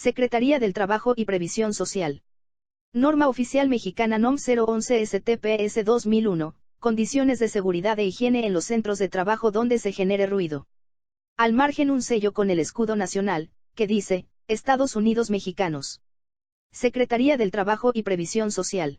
Secretaría del Trabajo y Previsión Social. Norma Oficial Mexicana NOM 011 STPS 2001, Condiciones de seguridad e higiene en los centros de trabajo donde se genere ruido. Al margen un sello con el escudo nacional, que dice, Estados Unidos Mexicanos. Secretaría del Trabajo y Previsión Social.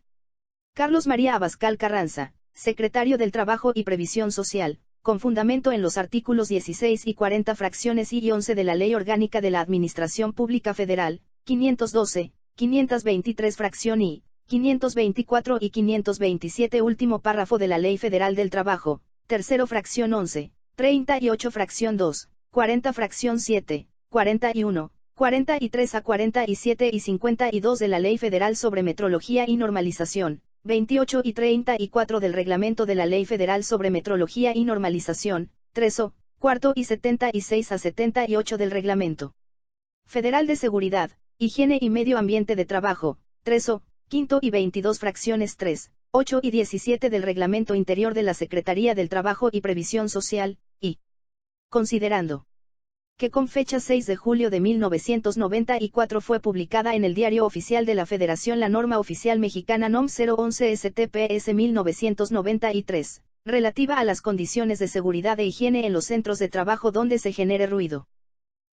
Carlos María Abascal Carranza, Secretario del Trabajo y Previsión Social, con fundamento en los artículos 16 y 40 fracciones I y 11 de la Ley Orgánica de la Administración Pública Federal, 512, 523 fracción I, 524 y 527 último párrafo de la Ley Federal del Trabajo, tercero fracción 11, 38 fracción 2, 40 fracción 7, 41, 43 a 47 y 52 de la Ley Federal sobre Metrología y Normalización, 28 y 34 del Reglamento de la Ley Federal sobre Metrología y Normalización, 3o, cuarto y 76 a 78 del Reglamento Federal de Seguridad, Higiene y Medio Ambiente de Trabajo, 3o, quinto y 22 fracciones 3, 8 y 17 del Reglamento Interior de la Secretaría del Trabajo y Previsión Social, y considerando que con fecha 6 de julio de 1994 fue publicada en el Diario Oficial de la Federación la Norma Oficial Mexicana NOM 011 STPS 1993, relativa a las condiciones de seguridad e higiene en los centros de trabajo donde se genere ruido.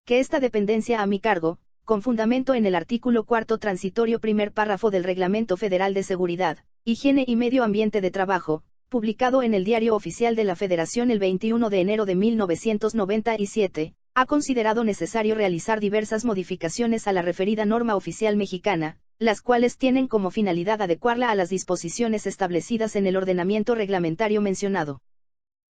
Que esta dependencia a mi cargo, con fundamento en el artículo 4 transitorio primer párrafo del Reglamento Federal de Seguridad, Higiene y Medio Ambiente de Trabajo, publicado en el Diario Oficial de la Federación el 21 de enero de 1997, ha considerado necesario realizar diversas modificaciones a la referida norma oficial mexicana, las cuales tienen como finalidad adecuarla a las disposiciones establecidas en el ordenamiento reglamentario mencionado.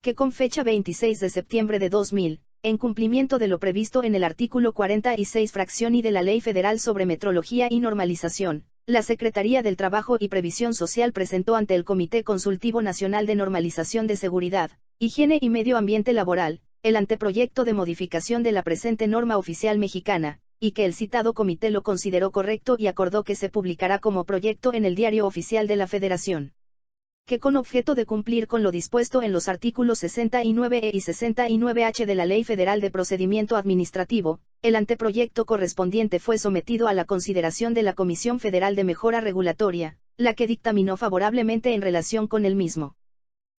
Que con fecha 26 de septiembre de 2000, en cumplimiento de lo previsto en el artículo 46 fracción I de la Ley Federal sobre Metrología y Normalización, la Secretaría del Trabajo y Previsión Social presentó ante el Comité Consultivo Nacional de Normalización de Seguridad, Higiene y Medio Ambiente Laboral, el anteproyecto de modificación de la presente norma oficial mexicana, y que el citado comité lo consideró correcto y acordó que se publicará como proyecto en el Diario Oficial de la Federación. Que con objeto de cumplir con lo dispuesto en los artículos 69e y 69h de la Ley Federal de Procedimiento Administrativo, el anteproyecto correspondiente fue sometido a la consideración de la Comisión Federal de Mejora Regulatoria, la que dictaminó favorablemente en relación con el mismo.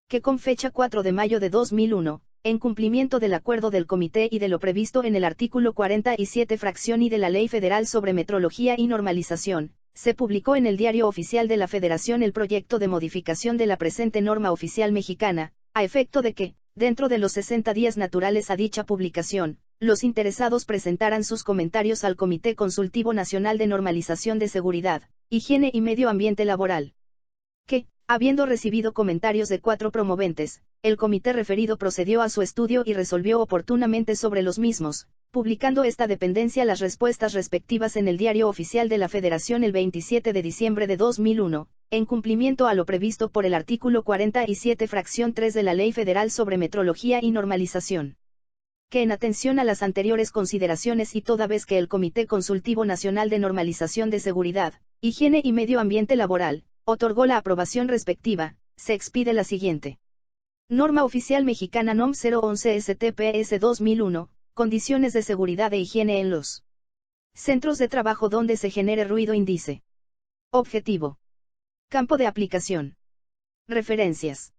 Que con fecha 4 de mayo de 2001, en cumplimiento del acuerdo del comité y de lo previsto en el artículo 47 fracción I de la Ley Federal sobre Metrología y Normalización, se publicó en el Diario Oficial de la Federación el proyecto de modificación de la presente norma oficial mexicana, a efecto de que, dentro de los 60 días naturales a dicha publicación, los interesados presentaran sus comentarios al Comité Consultivo Nacional de Normalización de Seguridad, Higiene y Medio Ambiente Laboral. Que, habiendo recibido comentarios de 4 promoventes, el comité referido procedió a su estudio y resolvió oportunamente sobre los mismos, publicando esta dependencia las respuestas respectivas en el Diario Oficial de la Federación el 27 de diciembre de 2001, en cumplimiento a lo previsto por el artículo 47 fracción 3 de la Ley Federal sobre Metrología y Normalización. Que en atención a las anteriores consideraciones y toda vez que el Comité Consultivo Nacional de Normalización de Seguridad, Higiene y Medio Ambiente Laboral, otorgó la aprobación respectiva, se expide la siguiente. Norma Oficial Mexicana NOM 011 STPS 2001, Condiciones de Seguridad e Higiene en los centros de trabajo donde se genere ruido índice. Objetivo. Campo de aplicación. Referencias.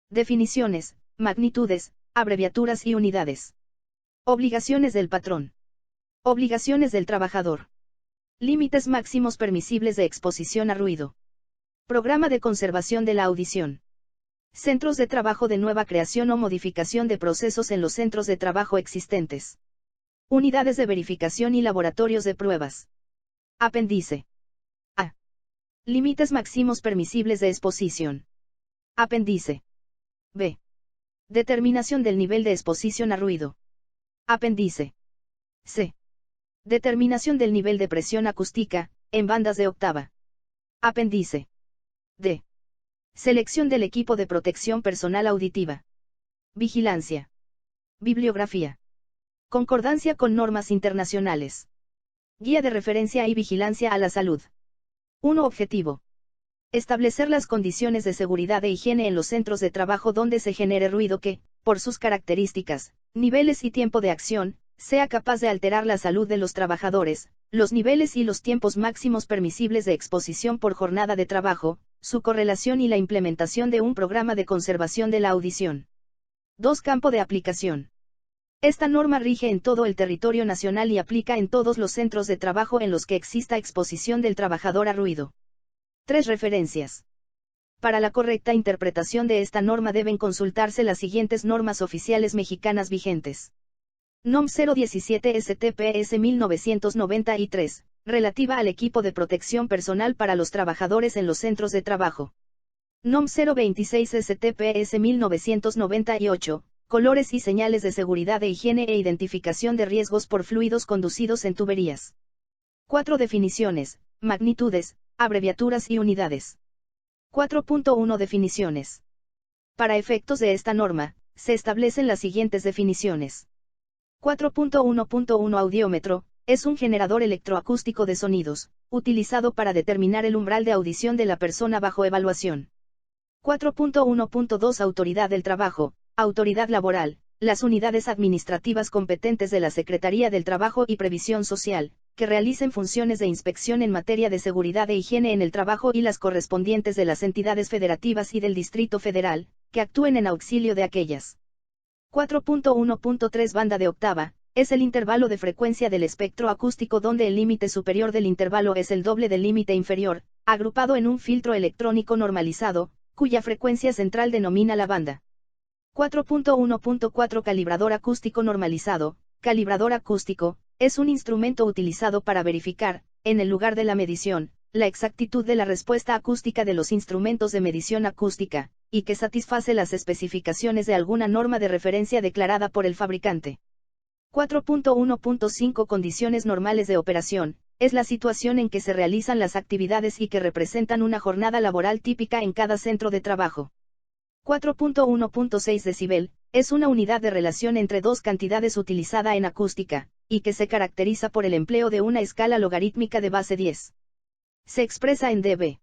Definiciones, magnitudes, abreviaturas y unidades. Obligaciones del patrón. Obligaciones del trabajador. Límites máximos permisibles de exposición a ruido. Programa de conservación de la audición. Centros de trabajo de nueva creación o modificación de procesos en los centros de trabajo existentes. Unidades de verificación y laboratorios de pruebas. Apéndice. A. Límites máximos permisibles de exposición. Apéndice. B. Determinación del nivel de exposición a ruido. Apéndice. C. Determinación del nivel de presión acústica, en bandas de octava. Apéndice. D. Selección del equipo de protección personal auditiva. Vigilancia. Bibliografía. Concordancia con normas internacionales. Guía de referencia y vigilancia a la salud. 1. Objetivo. Establecer las condiciones de seguridad e higiene en los centros de trabajo donde se genere ruido que, por sus características, niveles y tiempo de acción, sea capaz de alterar la salud de los trabajadores, los niveles y los tiempos máximos permisibles de exposición por jornada de trabajo, su correlación y la implementación de un programa de conservación de la audición. 2. Campo de aplicación. Esta norma rige en todo el territorio nacional y aplica en todos los centros de trabajo en los que exista exposición del trabajador a ruido. 3. Referencias. Para la correcta interpretación de esta norma deben consultarse las siguientes normas oficiales mexicanas vigentes. NOM 017 STPS 1993, relativa al equipo de protección personal para los trabajadores en los centros de trabajo. NOM 026 STPS 1998, colores y señales de seguridad e higiene e identificación de riesgos por fluidos conducidos en tuberías. 4. Definiciones, magnitudes, abreviaturas y unidades. 4.1 Definiciones. Para efectos de esta norma, se establecen las siguientes definiciones. 4.1.1 Audiómetro, es un generador electroacústico de sonidos, utilizado para determinar el umbral de audición de la persona bajo evaluación. 4.1.2 Autoridad del Trabajo, Autoridad Laboral, las unidades administrativas competentes de la Secretaría del Trabajo y Previsión Social, que realicen funciones de inspección en materia de seguridad e higiene en el trabajo y las correspondientes de las entidades federativas y del Distrito Federal, que actúen en auxilio de aquellas. 4.1.3 Banda de octava, es el intervalo de frecuencia del espectro acústico donde el límite superior del intervalo es el doble del límite inferior, agrupado en un filtro electrónico normalizado, cuya frecuencia central denomina la banda. 4.1.4 Calibrador acústico normalizado. Calibrador acústico, es un instrumento utilizado para verificar, en el lugar de la medición, la exactitud de la respuesta acústica de los instrumentos de medición acústica, y que satisface las especificaciones de alguna norma de referencia declarada por el fabricante. 4.1.5 Condiciones normales de operación, es la situación en que se realizan las actividades y que representan una jornada laboral típica en cada centro de trabajo. 4.1.6 Decibel, es una unidad de relación entre dos cantidades utilizada en acústica, y que se caracteriza por el empleo de una escala logarítmica de base 10. Se expresa en dB.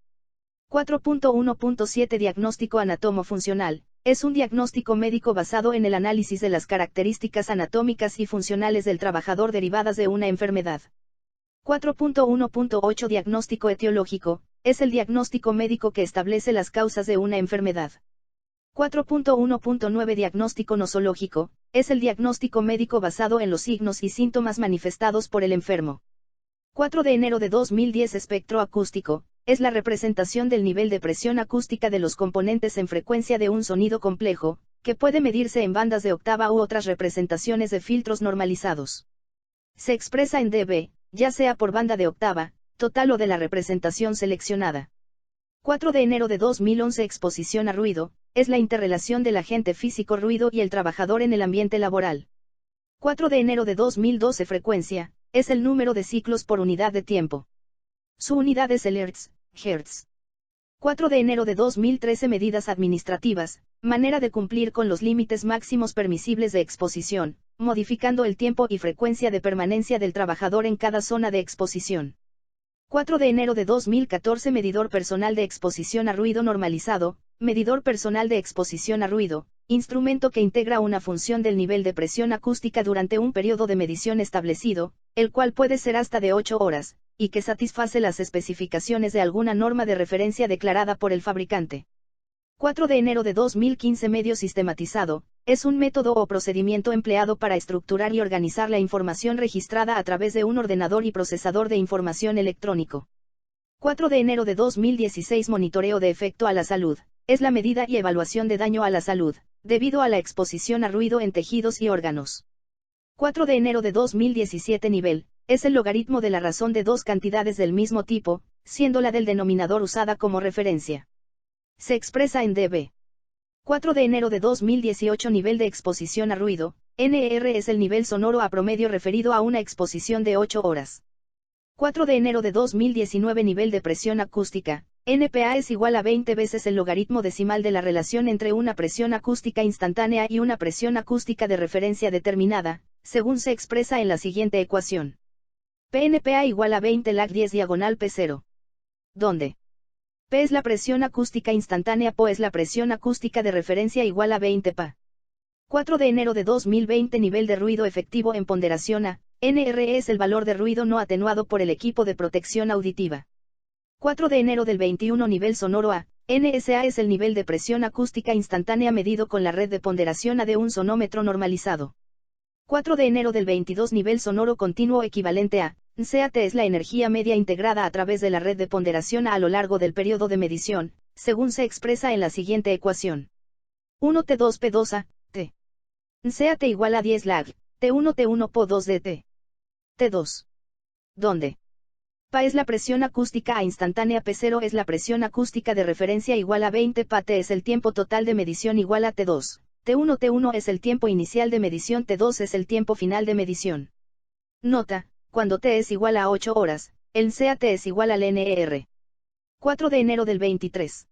4.1.7 Diagnóstico anatomo-funcional, es un diagnóstico médico basado en el análisis de las características anatómicas y funcionales del trabajador derivadas de una enfermedad. 4.1.8 Diagnóstico etiológico, es el diagnóstico médico que establece las causas de una enfermedad. 4.1.9 Diagnóstico nosológico, es el diagnóstico médico basado en los signos y síntomas manifestados por el enfermo. 4 de enero de 2010 Espectro acústico, es la representación del nivel de presión acústica de los componentes en frecuencia de un sonido complejo, que puede medirse en bandas de octava u otras representaciones de filtros normalizados. Se expresa en dB, ya sea por banda de octava, total o de la representación seleccionada. 4 de enero de 2011 Exposición a ruido, es la interrelación del agente físico ruido y el trabajador en el ambiente laboral. 4 de enero de 2012 Frecuencia, es el número de ciclos por unidad de tiempo. Su unidad es el Hertz. 4 de enero de 2013 Medidas administrativas, manera de cumplir con los límites máximos permisibles de exposición, modificando el tiempo y frecuencia de permanencia del trabajador en cada zona de exposición. 4 de enero de 2014 Medidor personal de exposición a ruido normalizado, medidor personal de exposición a ruido, instrumento que integra una función del nivel de presión acústica durante un periodo de medición establecido, el cual puede ser hasta de 8 horas, y que satisface las especificaciones de alguna norma de referencia declarada por el fabricante. 4 de enero de 2015 Medio sistematizado, es un método o procedimiento empleado para estructurar y organizar la información registrada a través de un ordenador y procesador de información electrónico. 4 de enero de 2016 Monitoreo de efecto a la salud, es la medida y evaluación de daño a la salud, debido a la exposición a ruido en tejidos y órganos. 4 de enero de 2017 Nivel, es el logaritmo de la razón de dos cantidades del mismo tipo, siendo la del denominador usada como referencia. Se expresa en dB. 4 de enero de 2018 Nivel de exposición a ruido, NR es el nivel sonoro a promedio referido a una exposición de 8 horas. 4 de enero de 2019 Nivel de presión acústica, NPA es igual a 20 veces el logaritmo decimal de la relación entre una presión acústica instantánea y una presión acústica de referencia determinada, según se expresa en la siguiente ecuación. PNPA igual a 20 lag 10 diagonal P0. Donde P es la presión acústica instantánea, PO es la presión acústica de referencia igual a 20 Pa. 4 de enero de 2020 Nivel de ruido efectivo en ponderación A, NRE es el valor de ruido no atenuado por el equipo de protección auditiva. 4 de enero del 21 nivel sonoro A. NSA es el nivel de presión acústica instantánea medido con la red de ponderación A de un sonómetro normalizado. 4 de enero del 22 nivel sonoro continuo equivalente a CAT es la energía media integrada a través de la red de ponderación A lo largo del periodo de medición, según se expresa en la siguiente ecuación. 1 T2 P2 A, T. CAT igual a 10 lag, T1 T1 Po2 DT. T2. ¿Dónde? Pa es la presión acústica a instantánea, P0 es la presión acústica de referencia igual a 20 Pa, T es el tiempo total de medición igual a T2. T1 es el tiempo inicial de medición, T2 es el tiempo final de medición. Nota, cuando T es igual a 8 horas, el CAT es igual al NER. 4 de enero del 23.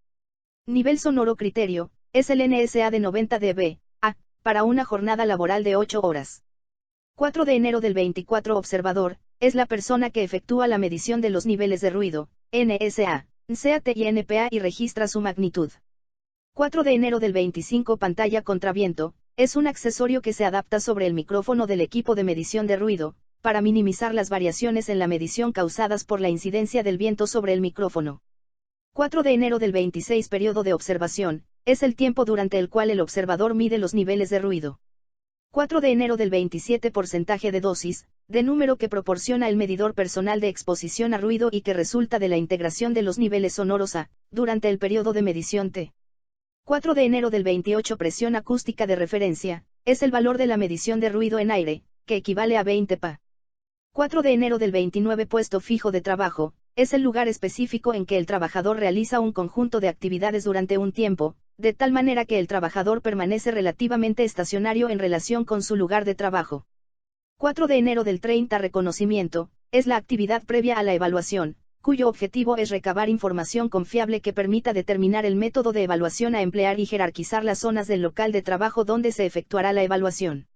Nivel sonoro criterio, es el NSA de 90 dB, A, para una jornada laboral de 8 horas. 4 de enero del 24 observador, es la persona que efectúa la medición de los niveles de ruido, NSA, CAT y NPA y registra su magnitud. 4 de enero del 25 pantalla contraviento, es un accesorio que se adapta sobre el micrófono del equipo de medición de ruido, para minimizar las variaciones en la medición causadas por la incidencia del viento sobre el micrófono. 4 de enero del 26 periodo de observación, es el tiempo durante el cual el observador mide los niveles de ruido. 4 de enero del 27 porcentaje de dosis, de número que proporciona el medidor personal de exposición a ruido y que resulta de la integración de los niveles sonoros A, durante el periodo de medición T. 4 de enero del 28 presión acústica de referencia, es el valor de la medición de ruido en aire, que equivale a 20 Pa. 4 de enero del 29 puesto fijo de trabajo, es el lugar específico en que el trabajador realiza un conjunto de actividades durante un tiempo, de tal manera que el trabajador permanece relativamente estacionario en relación con su lugar de trabajo. 4 de enero del 30 reconocimiento, es la actividad previa a la evaluación, cuyo objetivo es recabar información confiable que permita determinar el método de evaluación a emplear y jerarquizar las zonas del local de trabajo donde se efectuará la evaluación.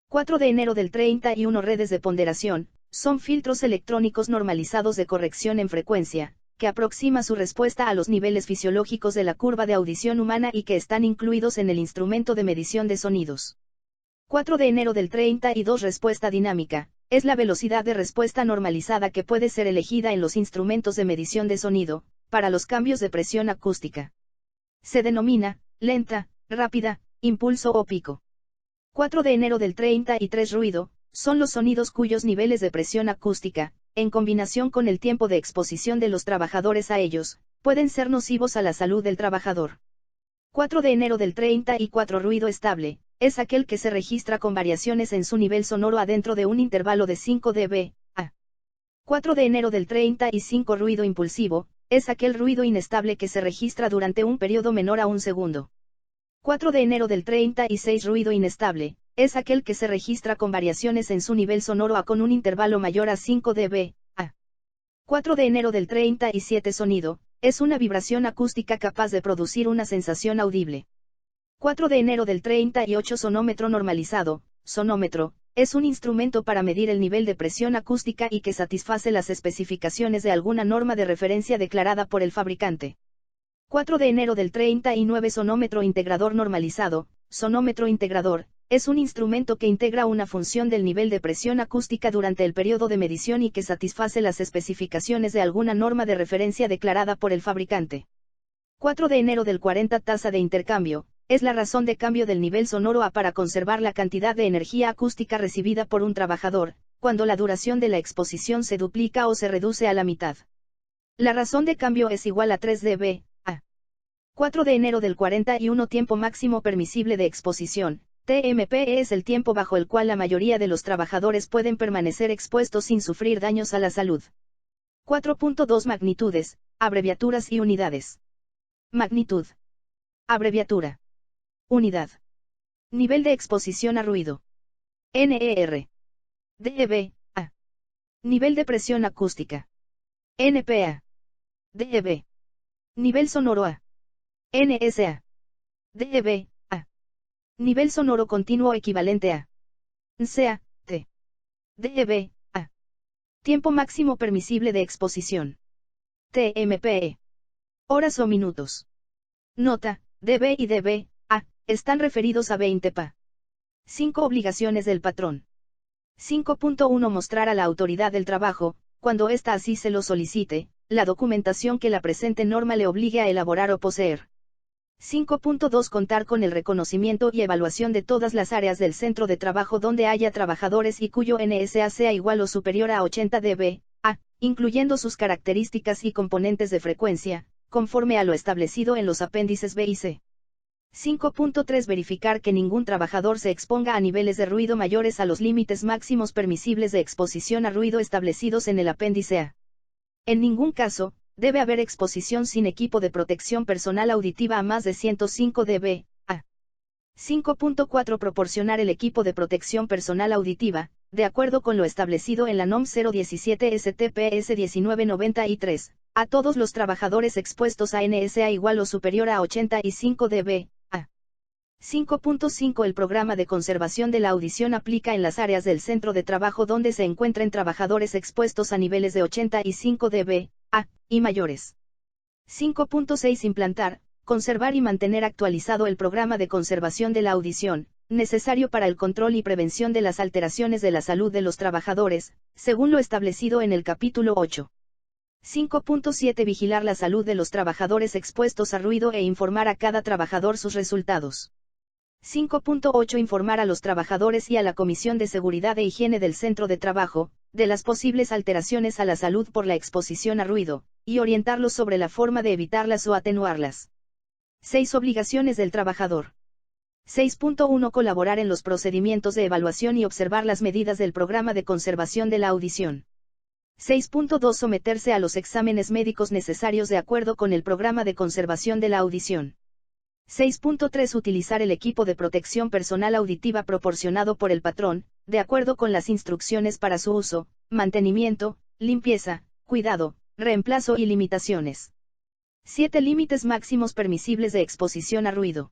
4 de enero del 31 redes de ponderación, son filtros electrónicos normalizados de corrección en frecuencia, que aproxima su respuesta a los niveles fisiológicos de la curva de audición humana y que están incluidos en el instrumento de medición de sonidos. 4 de enero del 32 respuesta dinámica, es la velocidad de respuesta normalizada que puede ser elegida en los instrumentos de medición de sonido, para los cambios de presión acústica. Se denomina, lenta, rápida, impulso o pico. 4 de enero del 33 ruido, son los sonidos cuyos niveles de presión acústica, en combinación con el tiempo de exposición de los trabajadores a ellos, pueden ser nocivos a la salud del trabajador. 4 de enero del 34 ruido estable, es aquel que se registra con variaciones en su nivel sonoro adentro de un intervalo de 5 dB, a. 4 de enero del 35 ruido impulsivo, es aquel ruido inestable que se registra durante un periodo menor a un segundo. 4 de enero del 36 ruido inestable, es aquel que se registra con variaciones en su nivel sonoro a con un intervalo mayor a 5 dB, a. 4 de enero del 37 sonido, es una vibración acústica capaz de producir una sensación audible. 4 de enero del 38 sonómetro normalizado, sonómetro, es un instrumento para medir el nivel de presión acústica y que satisface las especificaciones de alguna norma de referencia declarada por el fabricante. 4 de enero del 39 sonómetro integrador normalizado, sonómetro integrador, es un instrumento que integra una función del nivel de presión acústica durante el periodo de medición y que satisface las especificaciones de alguna norma de referencia declarada por el fabricante. 4 de enero del 40 tasa de intercambio, es la razón de cambio del nivel sonoro A para conservar la cantidad de energía acústica recibida por un trabajador, cuando la duración de la exposición se duplica o se reduce a la mitad. La razón de cambio es igual a 3 dB, a. 4 de enero del 41 tiempo máximo permisible de exposición, TMP es el tiempo bajo el cual la mayoría de los trabajadores pueden permanecer expuestos sin sufrir daños a la salud. 4.2 magnitudes, abreviaturas y unidades. Magnitud. Abreviatura. Unidad. Nivel de exposición a ruido. NER. dB, A. Nivel de presión acústica. NPA. dB. Nivel sonoro A. NSA. dB, A. Nivel sonoro continuo equivalente a. CA, T. dB, A. Tiempo máximo permisible de exposición. TMPE. Horas o minutos. Nota, dB y dB, A, están referidos a 20 Pa. 5 obligaciones del patrón. 5.1 Mostrar a la autoridad del trabajo, cuando ésta así se lo solicite, la documentación que la presente norma le obligue a elaborar o poseer. 5.2 Contar con el reconocimiento y evaluación de todas las áreas del centro de trabajo donde haya trabajadores y cuyo NSA sea igual o superior a 80 dB, incluyendo sus características y componentes de frecuencia, conforme a lo establecido en los apéndices B y C. 5.3 Verificar que ningún trabajador se exponga a niveles de ruido mayores a los límites máximos permisibles de exposición a ruido establecidos en el apéndice A. En ningún caso, debe haber exposición sin equipo de protección personal auditiva a más de 105 dB. 5.4 Proporcionar el equipo de protección personal auditiva, de acuerdo con lo establecido en la NOM 017 STPS 1993, a todos los trabajadores expuestos a NSA igual o superior a 85 dB. 5.5 El programa de conservación de la audición aplica en las áreas del centro de trabajo donde se encuentren trabajadores expuestos a niveles de 85 dB, y mayores. 5.6 Implantar, conservar y mantener actualizado el programa de conservación de la audición, necesario para el control y prevención de las alteraciones de la salud de los trabajadores, según lo establecido en el capítulo 8. 5.7 Vigilar la salud de los trabajadores expuestos a ruido e informar a cada trabajador sus resultados. 5.8 Informar a los trabajadores y a la Comisión de Seguridad e Higiene del centro de trabajo, de las posibles alteraciones a la salud por la exposición a ruido, y orientarlos sobre la forma de evitarlas o atenuarlas. 6 Obligaciones del trabajador. 6.1 Colaborar en los procedimientos de evaluación y observar las medidas del programa de conservación de la audición. 6.2 Someterse a los exámenes médicos necesarios de acuerdo con el programa de conservación de la audición. 6.3 Utilizar el equipo de protección personal auditiva proporcionado por el patrón, de acuerdo con las instrucciones para su uso, mantenimiento, limpieza, cuidado, reemplazo y limitaciones. 7 Límites máximos permisibles de exposición a ruido.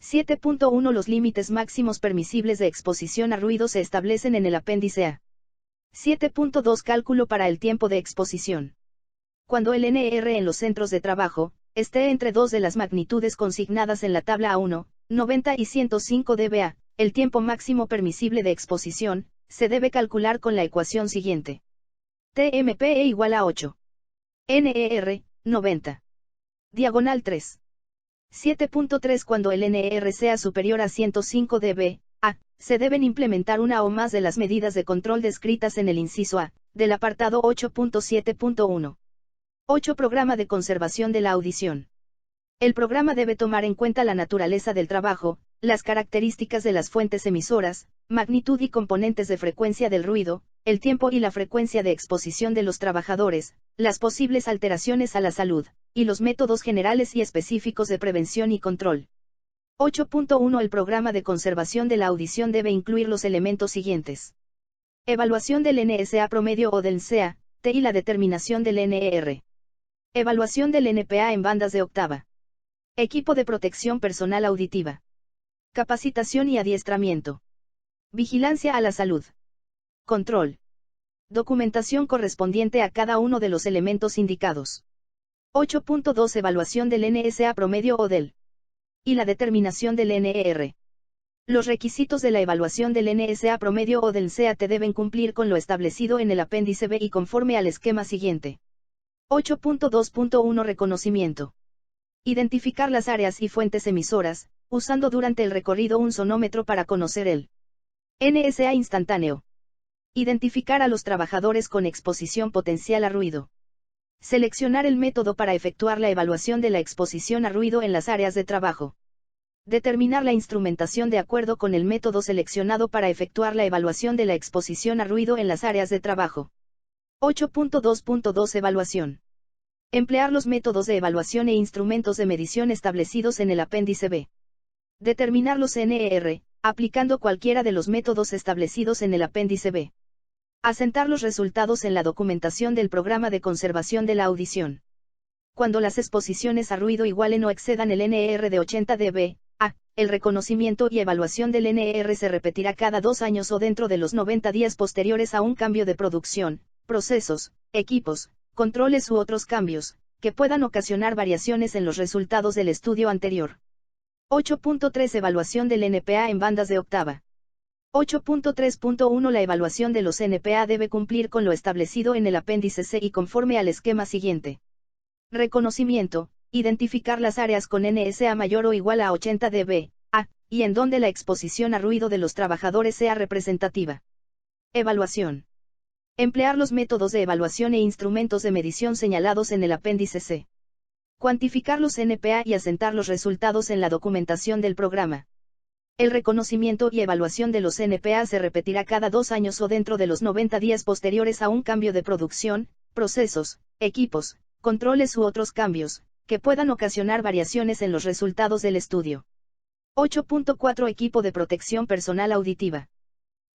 7.1 Los límites máximos permisibles de exposición a ruido se establecen en el apéndice A. 7.2 Cálculo para el tiempo de exposición. Cuando el NR en los centros de trabajo esté entre dos de las magnitudes consignadas en la tabla A1, 90 y 105 dBA, el tiempo máximo permisible de exposición, se debe calcular con la ecuación siguiente. TMPE igual a 8. NER, 90. Diagonal 3. 7.3 Cuando el NR sea superior a 105 dB, se deben implementar una o más de las medidas de control descritas en el inciso A, del apartado 8.7.1. 8 Programa de conservación de la audición. El programa debe tomar en cuenta la naturaleza del trabajo, las características de las fuentes emisoras, magnitud y componentes de frecuencia del ruido, el tiempo y la frecuencia de exposición de los trabajadores, las posibles alteraciones a la salud, y los métodos generales y específicos de prevención y control. 8.1 El programa de conservación de la audición debe incluir los elementos siguientes. Evaluación del NSA promedio o del NSEA, T y la determinación del NER. Evaluación del NPA en bandas de octava. Equipo de protección personal auditiva. Capacitación y adiestramiento. Vigilancia a la salud. Control. Documentación correspondiente a cada uno de los elementos indicados. 8.2 Evaluación del NSA promedio o del y la determinación del NER. Los requisitos de la evaluación del NSA promedio o del NSEA deben cumplir con lo establecido en el apéndice B y conforme al esquema siguiente. 8.2.1 Reconocimiento. Identificar las áreas y fuentes emisoras, usando durante el recorrido un sonómetro para conocer el NSA instantáneo. Identificar a los trabajadores con exposición potencial a ruido. Seleccionar el método para efectuar la evaluación de la exposición a ruido en las áreas de trabajo. Determinar la instrumentación de acuerdo con el método seleccionado para efectuar la evaluación de la exposición a ruido en las áreas de trabajo. 8.2.2 Evaluación. Emplear los métodos de evaluación e instrumentos de medición establecidos en el apéndice B. Determinar los NER, aplicando cualquiera de los métodos establecidos en el apéndice B. Asentar los resultados en la documentación del programa de conservación de la audición. Cuando las exposiciones a ruido igualen o excedan el NER de 80 dB, el reconocimiento y evaluación del NER se repetirá cada 2 años o dentro de los 90 días posteriores a un cambio de producción, procesos, equipos, controles u otros cambios, que puedan ocasionar variaciones en los resultados del estudio anterior. 8.3 Evaluación del NPA en bandas de octava. 8.3.1 La evaluación de los NPA debe cumplir con lo establecido en el apéndice C y conforme al esquema siguiente. Reconocimiento: identificar las áreas con NSA mayor o igual a 80 dB, y en donde la exposición a ruido de los trabajadores sea representativa. Evaluación: emplear los métodos de evaluación e instrumentos de medición señalados en el apéndice C. Cuantificar los NPA y asentar los resultados en la documentación del programa. El reconocimiento y evaluación de los NPA se repetirá cada 2 años o dentro de los 90 días posteriores a un cambio de producción, procesos, equipos, controles u otros cambios, que puedan ocasionar variaciones en los resultados del estudio. 8.4 Equipo de protección personal auditiva.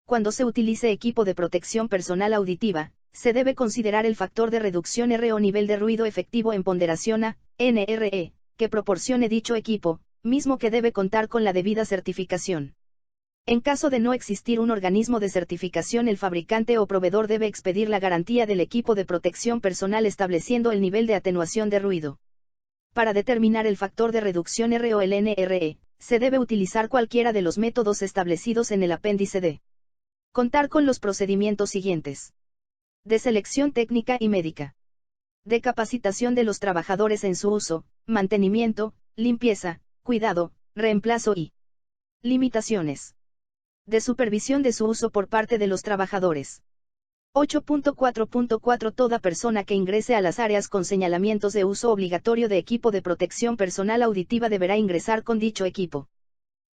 Cuando se utilice equipo de protección personal auditiva, se debe considerar el factor de reducción R o nivel de ruido efectivo en ponderación a NRE, que proporcione dicho equipo, mismo que debe contar con la debida certificación. En caso de no existir un organismo de certificación, el fabricante o proveedor debe expedir la garantía del equipo de protección personal estableciendo el nivel de atenuación de ruido. Para determinar el factor de reducción R o el NRE, se debe utilizar cualquiera de los métodos establecidos en el apéndice D. Contar con los procedimientos siguientes: de selección técnica y médica, de capacitación de los trabajadores en su uso, mantenimiento, limpieza, cuidado, reemplazo y limitaciones, de supervisión de su uso por parte de los trabajadores. 8.4.4 Toda persona que ingrese a las áreas con señalamientos de uso obligatorio de equipo de protección personal auditiva deberá ingresar con dicho equipo.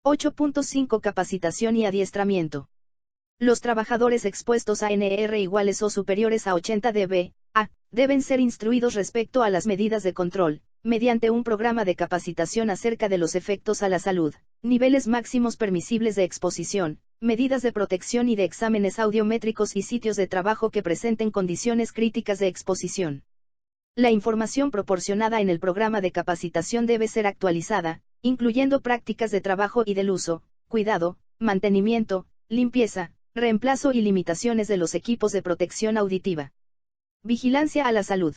8.5 Capacitación y adiestramiento. Los trabajadores expuestos a NR iguales o superiores a 80 dB, deben ser instruidos respecto a las medidas de control, mediante un programa de capacitación acerca de los efectos a la salud, niveles máximos permisibles de exposición, medidas de protección y de exámenes audiométricos y sitios de trabajo que presenten condiciones críticas de exposición. La información proporcionada en el programa de capacitación debe ser actualizada, incluyendo prácticas de trabajo y del uso, cuidado, mantenimiento, limpieza, reemplazo y limitaciones de los equipos de protección auditiva. Vigilancia a la salud.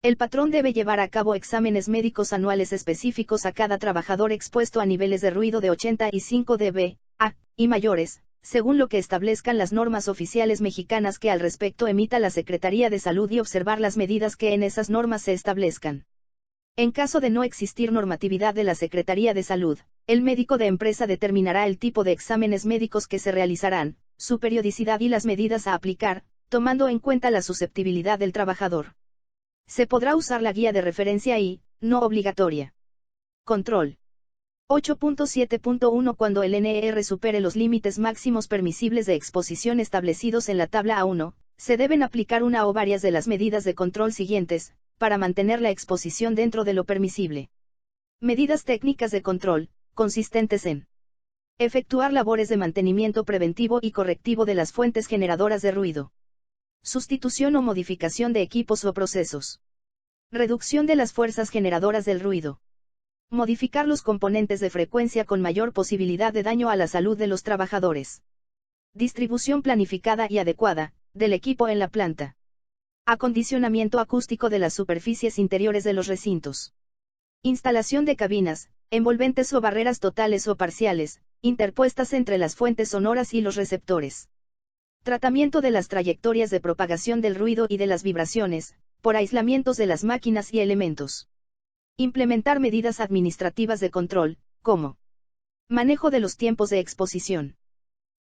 El patrón debe llevar a cabo exámenes médicos anuales específicos a cada trabajador expuesto a niveles de ruido de 85 dB, y mayores, según lo que establezcan las normas oficiales mexicanas que al respecto emita la Secretaría de Salud, y observar las medidas que en esas normas se establezcan. En caso de no existir normatividad de la Secretaría de Salud, el médico de empresa determinará el tipo de exámenes médicos que se realizarán, su periodicidad y las medidas a aplicar, tomando en cuenta la susceptibilidad del trabajador. Se podrá usar la guía de referencia y, no obligatoria. Control. 8.7.1 Cuando el NR supere los límites máximos permisibles de exposición establecidos en la tabla A1, se deben aplicar una o varias de las medidas de control siguientes, para mantener la exposición dentro de lo permisible. Medidas técnicas de control, consistentes en efectuar labores de mantenimiento preventivo y correctivo de las fuentes generadoras de ruido. Sustitución o modificación de equipos o procesos. Reducción de las fuerzas generadoras del ruido. Modificar los componentes de frecuencia con mayor posibilidad de daño a la salud de los trabajadores. Distribución planificada y adecuada del equipo en la planta. Acondicionamiento acústico de las superficies interiores de los recintos. Instalación de cabinas, envolventes o barreras totales o parciales, interpuestas entre las fuentes sonoras y los receptores. Tratamiento de las trayectorias de propagación del ruido y de las vibraciones, por aislamientos de las máquinas y elementos. Implementar medidas administrativas de control, como manejo de los tiempos de exposición.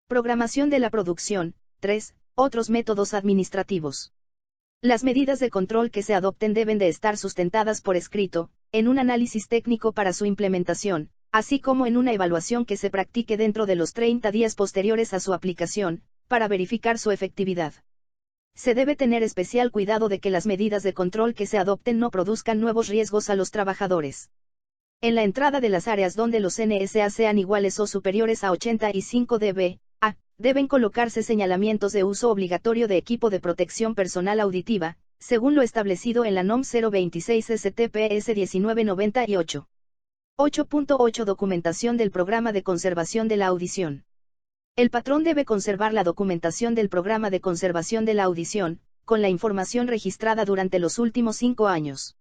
Programación de la producción. 3. Otros métodos administrativos. Las medidas de control que se adopten deben de estar sustentadas por escrito, en un análisis técnico para su implementación, así como en una evaluación que se practique dentro de los 30 días posteriores a su aplicación, para verificar su efectividad. Se debe tener especial cuidado de que las medidas de control que se adopten no produzcan nuevos riesgos a los trabajadores. En la entrada de las áreas donde los NSA sean iguales o superiores a 85 dB, deben colocarse señalamientos de uso obligatorio de equipo de protección personal auditiva, según lo establecido en la NOM 026 STPS 1998. 8.8 Documentación del programa de conservación de la audición. El patrón debe conservar la documentación del programa de conservación de la audición, con la información registrada durante los últimos 5 años.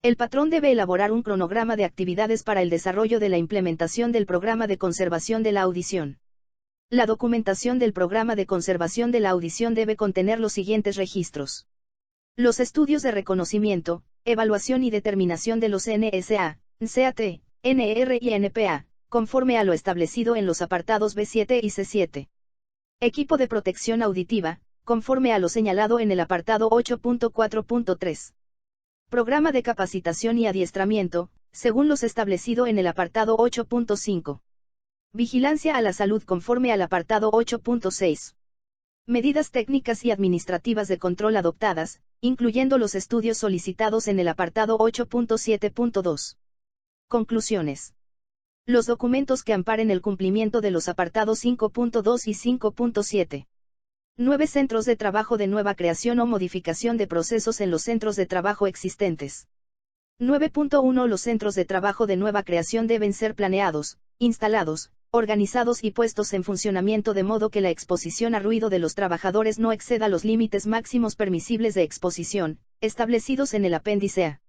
El patrón debe elaborar un cronograma de actividades para el desarrollo de la implementación del programa de conservación de la audición. La documentación del programa de conservación de la audición debe contener los siguientes registros. Los estudios de reconocimiento, evaluación y determinación de los NSA, CAT, NR y NPA, conforme a lo establecido en los apartados B7 y C7. Equipo de protección auditiva, conforme a lo señalado en el apartado 8.4.3. Programa de capacitación y adiestramiento, según los establecido en el apartado 8.5. Vigilancia a la salud conforme al apartado 8.6. Medidas técnicas y administrativas de control adoptadas, incluyendo los estudios solicitados en el apartado 8.7.2. Conclusiones. Los documentos que amparen el cumplimiento de los apartados 5.2 y 5.7. 9 centros de trabajo de nueva creación o modificación de procesos en los centros de trabajo existentes. 9.1 Los centros de trabajo de nueva creación deben ser planeados, instalados, organizados y puestos en funcionamiento de modo que la exposición a ruido de los trabajadores no exceda los límites máximos permisibles de exposición, establecidos en el apéndice A.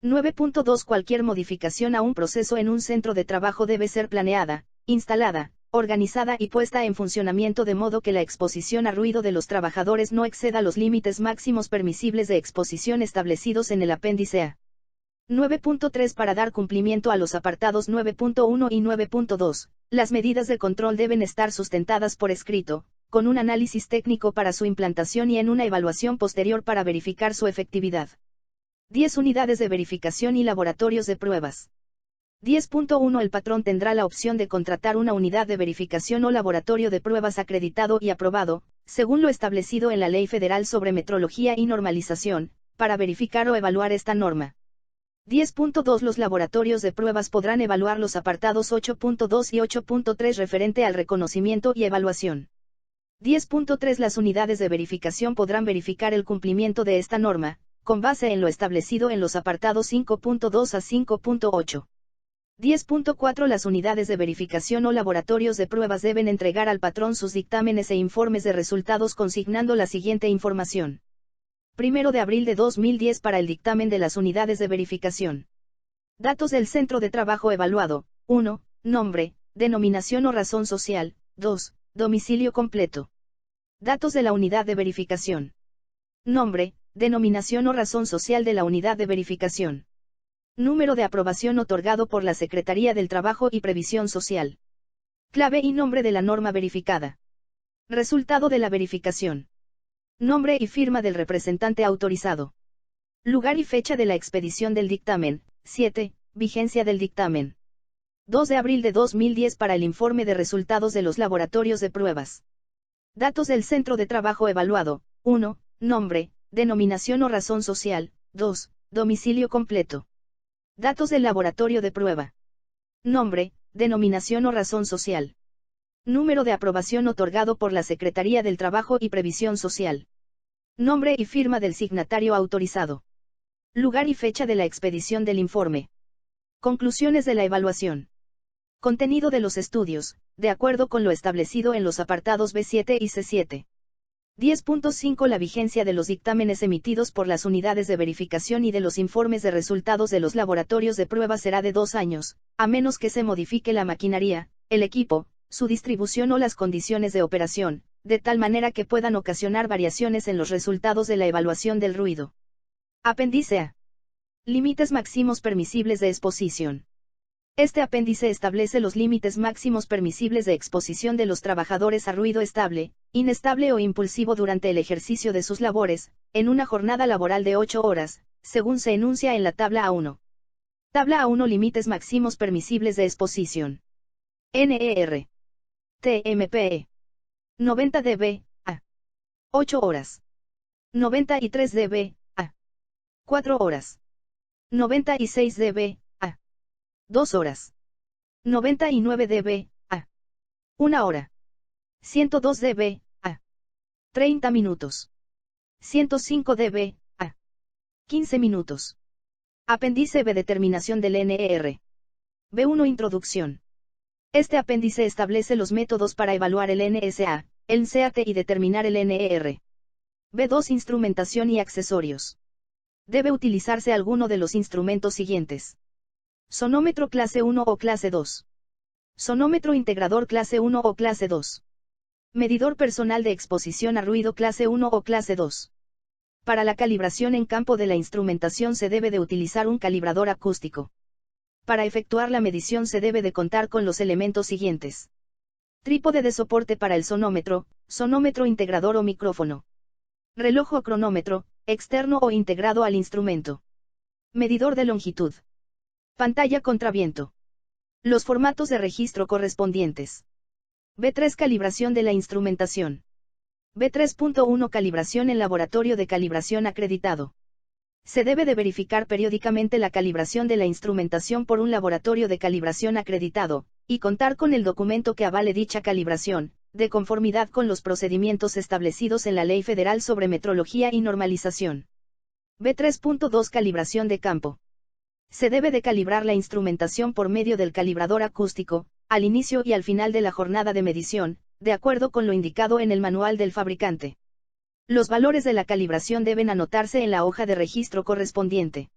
9.2 Cualquier modificación a un proceso en un centro de trabajo debe ser planeada, instalada, organizada y puesta en funcionamiento de modo que la exposición a ruido de los trabajadores no exceda los límites máximos permisibles de exposición establecidos en el apéndice A. 9.3 Para dar cumplimiento a los apartados 9.1 y 9.2, las medidas de control deben estar sustentadas por escrito, con un análisis técnico para su implantación y en una evaluación posterior para verificar su efectividad. 10 unidades de verificación y laboratorios de pruebas. 10.1 El patrón tendrá la opción de contratar una unidad de verificación o laboratorio de pruebas acreditado y aprobado, según lo establecido en la Ley Federal sobre Metrología y Normalización, para verificar o evaluar esta norma. 10.2 Los laboratorios de pruebas podrán evaluar los apartados 8.2 y 8.3 referente al reconocimiento y evaluación. 10.3 Las unidades de verificación podrán verificar el cumplimiento de esta norma, con base en lo establecido en los apartados 5.2 a 5.8. 10.4 Las unidades de verificación o laboratorios de pruebas deben entregar al patrón sus dictámenes e informes de resultados consignando la siguiente información. 1 de abril de 2010 para el dictamen de las unidades de verificación. Datos del centro de trabajo evaluado. 1. Nombre, denominación o razón social. 2. Domicilio completo. Datos de la unidad de verificación. Nombre, denominación o razón social de la unidad de verificación. Número de aprobación otorgado por la Secretaría del Trabajo y Previsión Social. Clave y nombre de la norma verificada. Resultado de la verificación. Nombre y firma del representante autorizado. Lugar y fecha de la expedición del dictamen. 7. Vigencia del dictamen. 2 de abril de 2010 para el informe de resultados de los laboratorios de pruebas. Datos del centro de trabajo evaluado. 1. Nombre, denominación o razón social. 2. Domicilio completo. Datos del laboratorio de prueba. Nombre, denominación o razón social. Número de aprobación otorgado por la Secretaría del Trabajo y Previsión Social. Nombre y firma del signatario autorizado. Lugar y fecha de la expedición del informe. Conclusiones de la evaluación. Contenido de los estudios, de acuerdo con lo establecido en los apartados B7 y C7. 10.5 La vigencia de los dictámenes emitidos por las unidades de verificación y de los informes de resultados de los laboratorios de prueba será de 2 años, a menos que se modifique la maquinaria, el equipo, su distribución o las condiciones de operación, de tal manera que puedan ocasionar variaciones en los resultados de la evaluación del ruido. Apéndice A. Límites máximos permisibles de exposición. Este apéndice establece los límites máximos permisibles de exposición de los trabajadores a ruido estable, inestable o impulsivo durante el ejercicio de sus labores, en una jornada laboral de 8 horas, según se enuncia en la tabla A1. Tabla A1 Límites máximos permisibles de exposición. NER. TMPE. 90 dB, a 8 horas. 93 dB, a 4 horas. 96 dB, a 2 horas. 99 dB, a 1 hora. 102 dB, a 30 minutos. 105 dB, a 15 minutos. Apéndice B. Determinación del NER. B1 Introducción. Este apéndice establece los métodos para evaluar el NSA, el CAT y determinar el NER. B2 Instrumentación y accesorios. Debe utilizarse alguno de los instrumentos siguientes. Sonómetro clase 1 o clase 2. Sonómetro integrador clase 1 o clase 2. Medidor personal de exposición a ruido clase 1 o clase 2. Para la calibración en campo de la instrumentación se debe de utilizar un calibrador acústico. Para efectuar la medición se debe de contar con los elementos siguientes. Trípode de soporte para el sonómetro, sonómetro integrador o micrófono. Reloj o cronómetro, externo o integrado al instrumento. Medidor de longitud. Pantalla contraviento. Los formatos de registro correspondientes. B3 Calibración de la instrumentación. B3.1 Calibración en laboratorio de calibración acreditado. Se debe de verificar periódicamente la calibración de la instrumentación por un laboratorio de calibración acreditado, y contar con el documento que avale dicha calibración, de conformidad con los procedimientos establecidos en la Ley Federal sobre Metrología y Normalización. B3.2 Calibración de campo. Se debe de calibrar la instrumentación por medio del calibrador acústico, al inicio y al final de la jornada de medición, de acuerdo con lo indicado en el manual del fabricante. Los valores de la calibración deben anotarse en la hoja de registro correspondiente.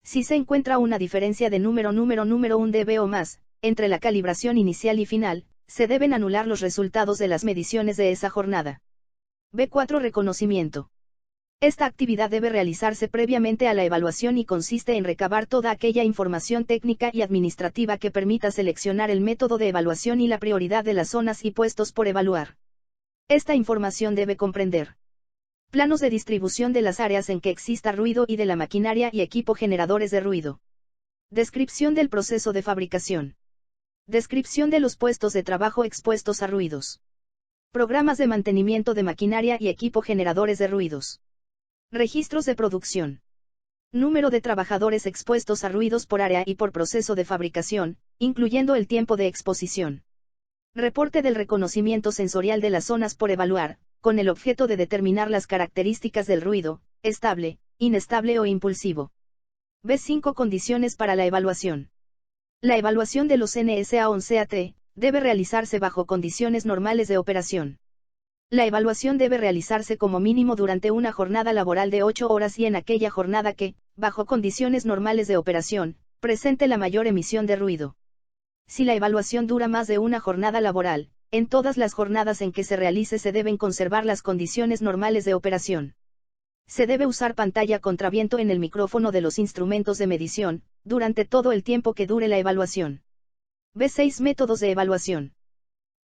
Si se encuentra una diferencia de número 1 dB o más, entre la calibración inicial y final, se deben anular los resultados de las mediciones de esa jornada. B4 Reconocimiento. Esta actividad debe realizarse previamente a la evaluación y consiste en recabar toda aquella información técnica y administrativa que permita seleccionar el método de evaluación y la prioridad de las zonas y puestos por evaluar. Esta información debe comprender planos de distribución de las áreas en que exista ruido y de la maquinaria y equipo generadores de ruido. Descripción del proceso de fabricación. Descripción de los puestos de trabajo expuestos a ruidos. Programas de mantenimiento de maquinaria y equipo generadores de ruidos. Registros de producción. Número de trabajadores expuestos a ruidos por área y por proceso de fabricación, incluyendo el tiempo de exposición. Reporte del reconocimiento sensorial de las zonas por evaluar, con el objeto de determinar las características del ruido, estable, inestable o impulsivo. B5 Condiciones para la evaluación. La evaluación de los NSA-11AT debe realizarse bajo condiciones normales de operación. La evaluación debe realizarse como mínimo durante una jornada laboral de 8 horas y en aquella jornada que, bajo condiciones normales de operación, presente la mayor emisión de ruido. Si la evaluación dura más de una jornada laboral, en todas las jornadas en que se realice se deben conservar las condiciones normales de operación. Se debe usar pantalla contraviento en el micrófono de los instrumentos de medición, durante todo el tiempo que dure la evaluación. B6 Métodos de evaluación.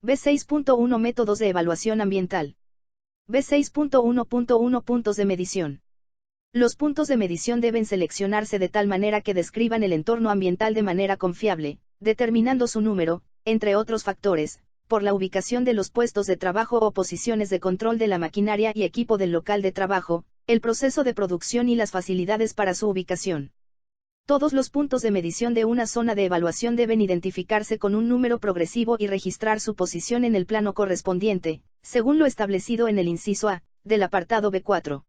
B6.1 Métodos de evaluación ambiental. B6.1.1 Puntos de medición. Los puntos de medición deben seleccionarse de tal manera que describan el entorno ambiental de manera confiable, determinando su número, entre otros factores, por la ubicación de los puestos de trabajo o posiciones de control de la maquinaria y equipo del local de trabajo, el proceso de producción y las facilidades para su ubicación. Todos los puntos de medición de una zona de evaluación deben identificarse con un número progresivo y registrar su posición en el plano correspondiente, según lo establecido en el inciso A, del apartado B4.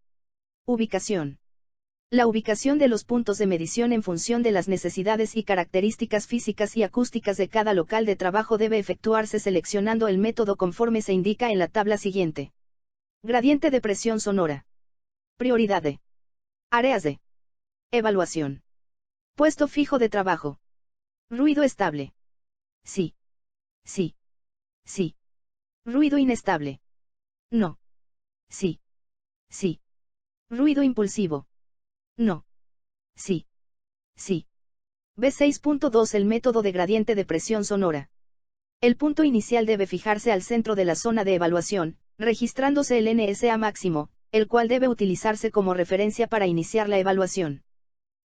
Ubicación. La ubicación de los puntos de medición en función de las necesidades y características físicas y acústicas de cada local de trabajo debe efectuarse seleccionando el método conforme se indica en la tabla siguiente. Gradiente de presión sonora. Prioridad de áreas de evaluación. Puesto fijo de trabajo. Ruido estable. Sí. Sí. Sí. Ruido inestable. No. Sí. Sí. Ruido impulsivo. No. Sí. Sí. B6.2 El método de gradiente de presión sonora. El punto inicial debe fijarse al centro de la zona de evaluación, registrándose el NSA máximo, el cual debe utilizarse como referencia para iniciar la evaluación.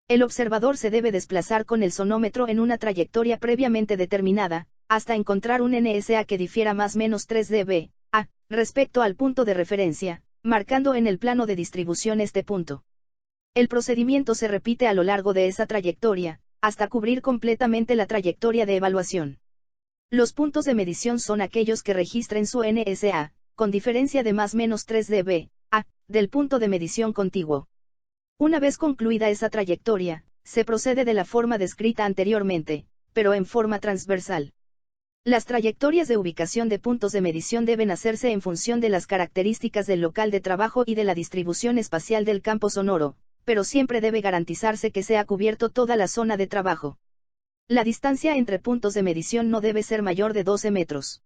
El observador se debe desplazar con el sonómetro en una trayectoria previamente determinada, hasta encontrar un NSA que difiera más o menos 3 dB, respecto al punto de referencia, marcando en el plano de distribución este punto. El procedimiento se repite a lo largo de esa trayectoria, hasta cubrir completamente la trayectoria de evaluación. Los puntos de medición son aquellos que registren su NSA, con diferencia de más o menos 3 dB, del punto de medición contiguo. Una vez concluida esa trayectoria, se procede de la forma descrita anteriormente, pero en forma transversal. Las trayectorias de ubicación de puntos de medición deben hacerse en función de las características del local de trabajo y de la distribución espacial del campo sonoro, pero siempre debe garantizarse que sea cubierto toda la zona de trabajo. La distancia entre puntos de medición no debe ser mayor de 12 metros.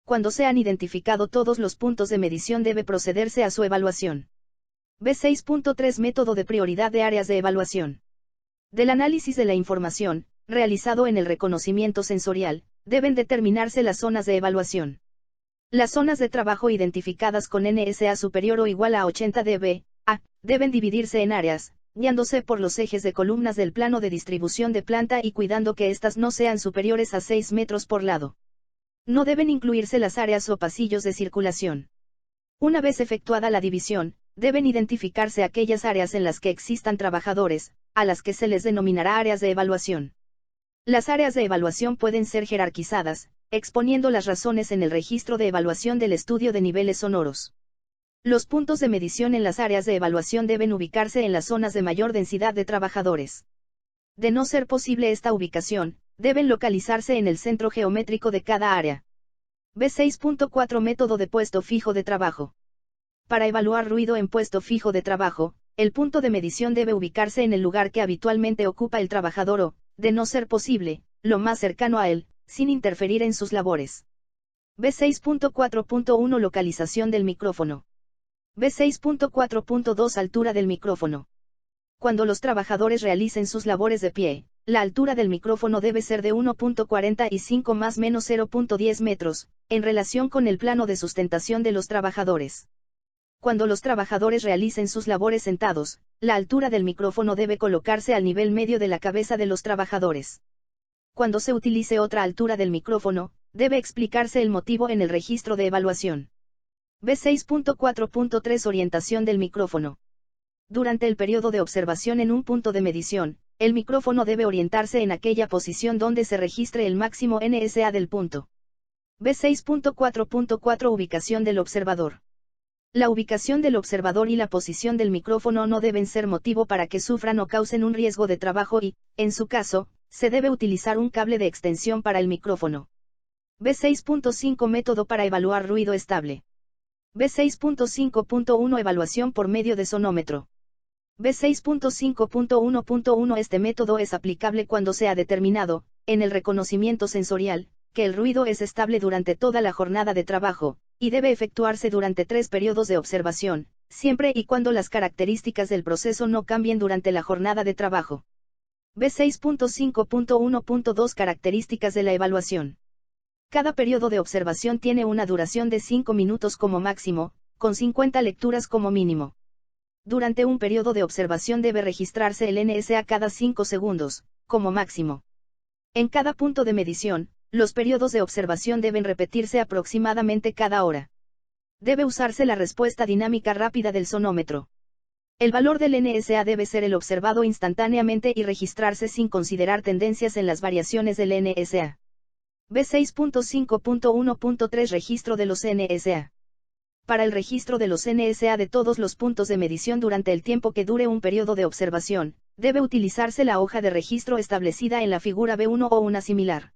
Cuando se han identificado todos los puntos de medición debe procederse a su evaluación. B6.3 Método de prioridad de áreas de evaluación. Del análisis de la información, realizado en el reconocimiento sensorial, deben determinarse las zonas de evaluación. Las zonas de trabajo identificadas con NSA superior o igual a 80 dB, deben dividirse en áreas, guiándose por los ejes de columnas del plano de distribución de planta y cuidando que éstas no sean superiores a 6 metros por lado. No deben incluirse las áreas o pasillos de circulación. Una vez efectuada la división, deben identificarse aquellas áreas en las que existan trabajadores, a las que se les denominará áreas de evaluación. Las áreas de evaluación pueden ser jerarquizadas, exponiendo las razones en el registro de evaluación del estudio de niveles sonoros. Los puntos de medición en las áreas de evaluación deben ubicarse en las zonas de mayor densidad de trabajadores. De no ser posible esta ubicación, deben localizarse en el centro geométrico de cada área. B6.4 Método de puesto fijo de trabajo. Para evaluar ruido en puesto fijo de trabajo, el punto de medición debe ubicarse en el lugar que habitualmente ocupa el trabajador o, de no ser posible, lo más cercano a él, sin interferir en sus labores. B6.4.1 Localización del micrófono. B6.4.2 Altura del micrófono. Cuando los trabajadores realicen sus labores de pie, la altura del micrófono debe ser de 1.45 más menos 0.10 metros, en relación con el plano de sustentación de los trabajadores. Cuando los trabajadores realicen sus labores sentados, la altura del micrófono debe colocarse al nivel medio de la cabeza de los trabajadores. Cuando se utilice otra altura del micrófono, debe explicarse el motivo en el registro de evaluación. B6.4.3 Orientación del micrófono. Durante el periodo de observación en un punto de medición, el micrófono debe orientarse en aquella posición donde se registre el máximo NSA del punto. B6.4.4 Ubicación del observador. La ubicación del observador y la posición del micrófono no deben ser motivo para que sufran o causen un riesgo de trabajo y, en su caso, se debe utilizar un cable de extensión para el micrófono. B6.5 Método para evaluar ruido estable. B6.5.1 Evaluación por medio de sonómetro. B6.5.1.1 Este método es aplicable cuando se ha determinado, en el reconocimiento sensorial, que el ruido es estable durante toda la jornada de trabajo, y debe efectuarse durante 3 periodos de observación, siempre y cuando las características del proceso no cambien durante la jornada de trabajo. B6.5.1.2 Características de la evaluación. Cada periodo de observación tiene una duración de 5 minutos como máximo, con 50 lecturas como mínimo. Durante un periodo de observación debe registrarse el NSA cada 5 segundos, como máximo. En cada punto de medición, los periodos de observación deben repetirse aproximadamente cada hora. Debe usarse la respuesta dinámica rápida del sonómetro. El valor del NSA debe ser el observado instantáneamente y registrarse sin considerar tendencias en las variaciones del NSA. B6.5.1.3 Registro de los NSA. Para el registro de los NSA de todos los puntos de medición durante el tiempo que dure un periodo de observación, debe utilizarse la hoja de registro establecida en la figura B1 o una similar.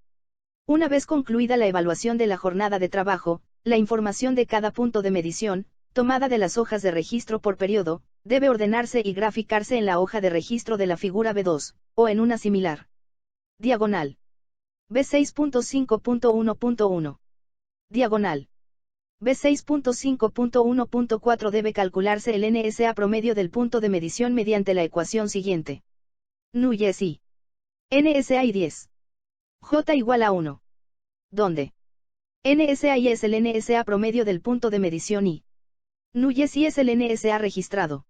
Una vez concluida la evaluación de la jornada de trabajo, la información de cada punto de medición, tomada de las hojas de registro por periodo, debe ordenarse y graficarse en la hoja de registro de la figura B2, o en una similar. Diagonal. B6.5.1.1. Diagonal. B6.5.1.4 Debe calcularse el NSA promedio del punto de medición mediante la ecuación siguiente. Nuyes I. NSA y 10. J igual a 1. Donde NSA I es el NSA promedio del punto de medición y Nuyes I es el NSA registrado.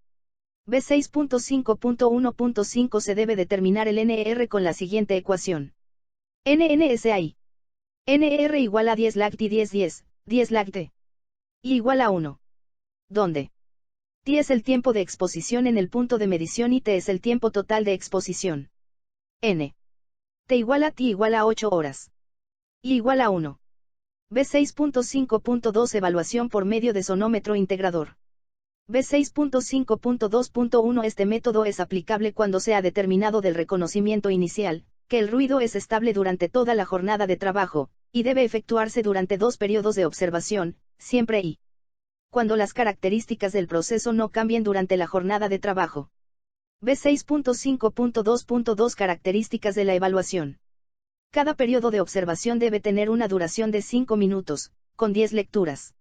B6.5.1.5 Se debe determinar el NER con la siguiente ecuación. NNSI. NER igual a 10 lacti 10 10, 10 lacte. I igual a 1. Donde T es el tiempo de exposición en el punto de medición y T es el tiempo total de exposición. N. T igual a T igual a 8 horas. I igual a 1. B6.5.2 Evaluación por medio de sonómetro integrador. B6.5.2.1 Este método es aplicable cuando se ha determinado del reconocimiento inicial, que el ruido es estable durante toda la jornada de trabajo, y debe efectuarse durante 2 periodos de observación, siempre y cuando las características del proceso no cambien durante la jornada de trabajo. B6.5.2.2 Características de la evaluación. Cada periodo de observación debe tener una duración de 5 minutos, con 10 lecturas.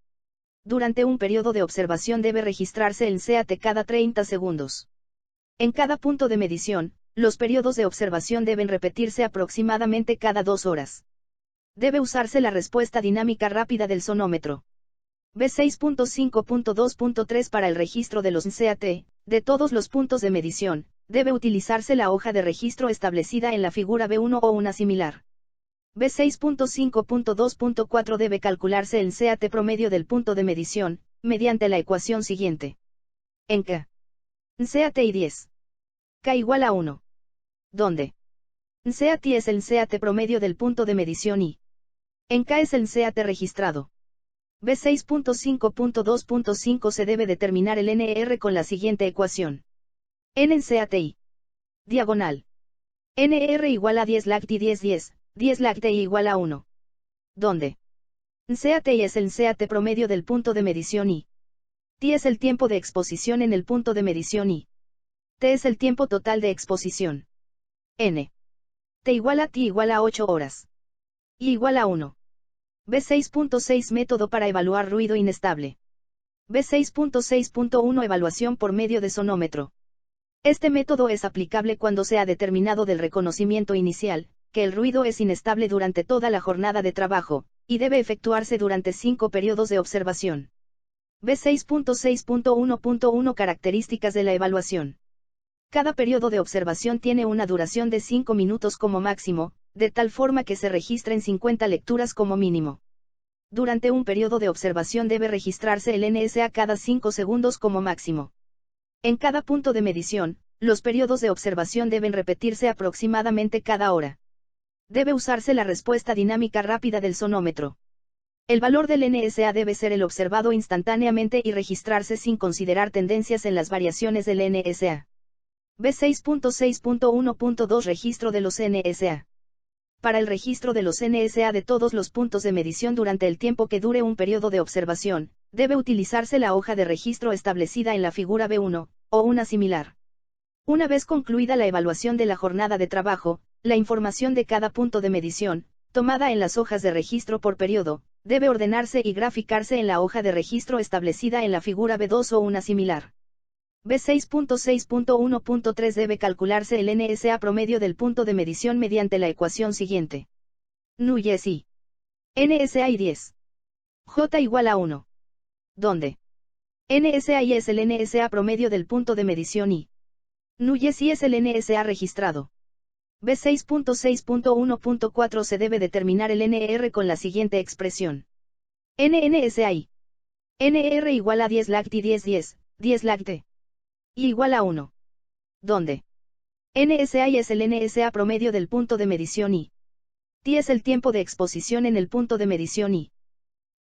Durante un periodo de observación debe registrarse el CAT cada 30 segundos. En cada punto de medición, los periodos de observación deben repetirse aproximadamente cada 2 horas. Debe usarse la respuesta dinámica rápida del sonómetro. B6.5.2.3 Para el registro de los CAT, de todos los puntos de medición, debe utilizarse la hoja de registro establecida en la figura B1 o una similar. B6.5.2.4 Debe calcularse el CAT promedio del punto de medición, mediante la ecuación siguiente. En K. CAT y 10. K igual a 1. Donde CAT es el CAT promedio del punto de medición y en K es el CAT registrado. B6.5.2.5 Se debe determinar el NR con la siguiente ecuación. N en CATI. Diagonal. NR igual a 10 lacti 10 10, 10 lacti igual a 1. Donde CATI es el CAT promedio del punto de medición y T es el tiempo de exposición en el punto de medición y T es el tiempo total de exposición. N. T igual a T igual a 8 horas. I igual a 1. B6.6 Método para evaluar ruido inestable. B6.6.1 Evaluación por medio de sonómetro. Este método es aplicable cuando se ha determinado del reconocimiento inicial, que el ruido es inestable durante toda la jornada de trabajo, y debe efectuarse durante 5 periodos de observación. B6.6.1.1 Características de la evaluación. Cada periodo de observación tiene una duración de 5 minutos como máximo, de tal forma que se registren 50 lecturas como mínimo. Durante un periodo de observación debe registrarse el NSA cada 5 segundos como máximo. En cada punto de medición, los periodos de observación deben repetirse aproximadamente cada hora. Debe usarse la respuesta dinámica rápida del sonómetro. El valor del NSA debe ser el observado instantáneamente y registrarse sin considerar tendencias en las variaciones del NSA. B6.6.1.2 Registro de los NSA. Para el registro de los NSA de todos los puntos de medición durante el tiempo que dure un periodo de observación, debe utilizarse la hoja de registro establecida en la figura B1, o una similar. Una vez concluida la evaluación de la jornada de trabajo, la información de cada punto de medición, tomada en las hojas de registro por periodo, debe ordenarse y graficarse en la hoja de registro establecida en la figura B2 o una similar. B6.6.1.3 Debe calcularse el NSA promedio del punto de medición mediante la ecuación siguiente. NUYES I. NSA y 10. J igual a 1. Donde NSA I es el NSA promedio del punto de medición y NUYES I es el NSA registrado. B6.6.1.4 Se debe determinar el NR con la siguiente expresión. NNSA I. NR igual a 10 lacti 10 10, 10 lacte. I igual a 1. Donde NSI es el NSA promedio del punto de medición y T es el tiempo de exposición en el punto de medición y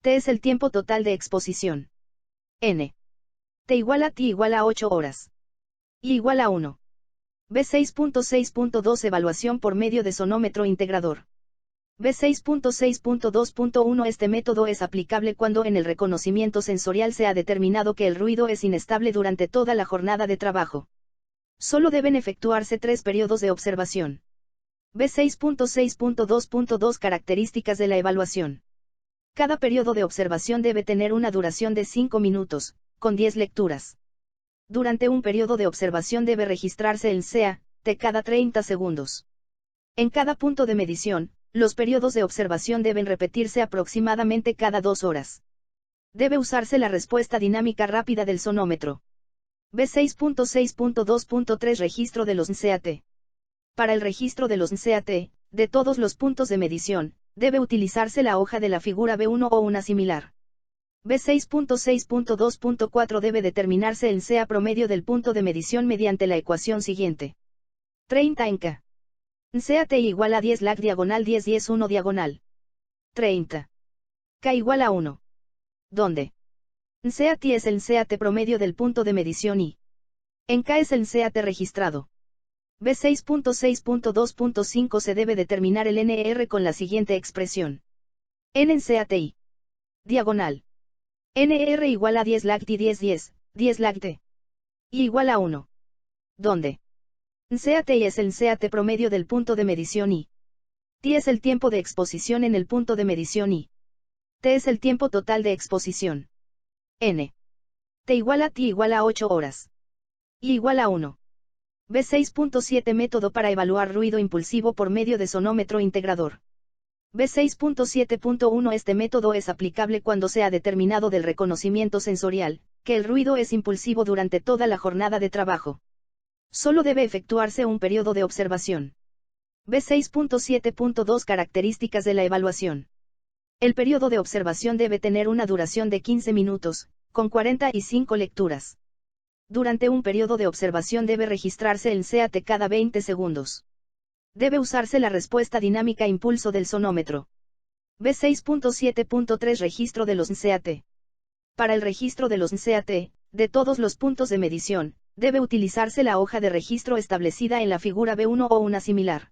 T es el tiempo total de exposición. N. T igual a T igual a 8 horas. I igual a 1. B6.6.2 Evaluación por medio de sonómetro integrador. B6.6.2.1 Este método es aplicable cuando en el reconocimiento sensorial se ha determinado que el ruido es inestable durante toda la jornada de trabajo. Solo deben efectuarse 3 periodos de observación. B6.6.2.2 Características de la evaluación. Cada periodo de observación debe tener una duración de 5 minutos, con 10 lecturas. Durante un periodo de observación debe registrarse el CAT cada 30 segundos. En cada punto de medición, los periodos de observación deben repetirse aproximadamente cada 2 horas. Debe usarse la respuesta dinámica rápida del sonómetro. B6.6.2.3 Registro de los CAT. Para el registro de los CAT, de todos los puntos de medición, debe utilizarse la hoja de la figura B1 o una similar. B6.6.2.4 Debe determinarse el CA promedio del punto de medición mediante la ecuación siguiente. 30 en K. CAT igual a 10 lac diagonal 10 10 1 diagonal. 30. K igual a 1. Donde CAT es el CAT promedio del punto de medición y en K es el CAT registrado. B6.6.2.5 Se debe determinar el NR con la siguiente expresión. N en CATI. Diagonal. NR igual a 10 lacti 10 10, 10 lacte. I igual a 1. Donde CATI es el CAT promedio del punto de medición y T es el tiempo de exposición en el punto de medición y T es el tiempo total de exposición. N. T igual a T igual a 8 horas. I igual a 1. B6.7 Método para evaluar ruido impulsivo por medio de sonómetro integrador. B6.7.1 Este método es aplicable cuando se ha determinado del reconocimiento sensorial, que el ruido es impulsivo durante toda la jornada de trabajo. Solo debe efectuarse un periodo de observación. B6.7.2 Características de la evaluación. El periodo de observación debe tener una duración de 15 minutos, con 45 lecturas. Durante un periodo de observación debe registrarse el CAT cada 20 segundos. Debe usarse la respuesta dinámica impulso del sonómetro. B6.7.3 Registro de los CAT. Para el registro de los CAT, de todos los puntos de medición, debe utilizarse la hoja de registro establecida en la figura B1 o una similar.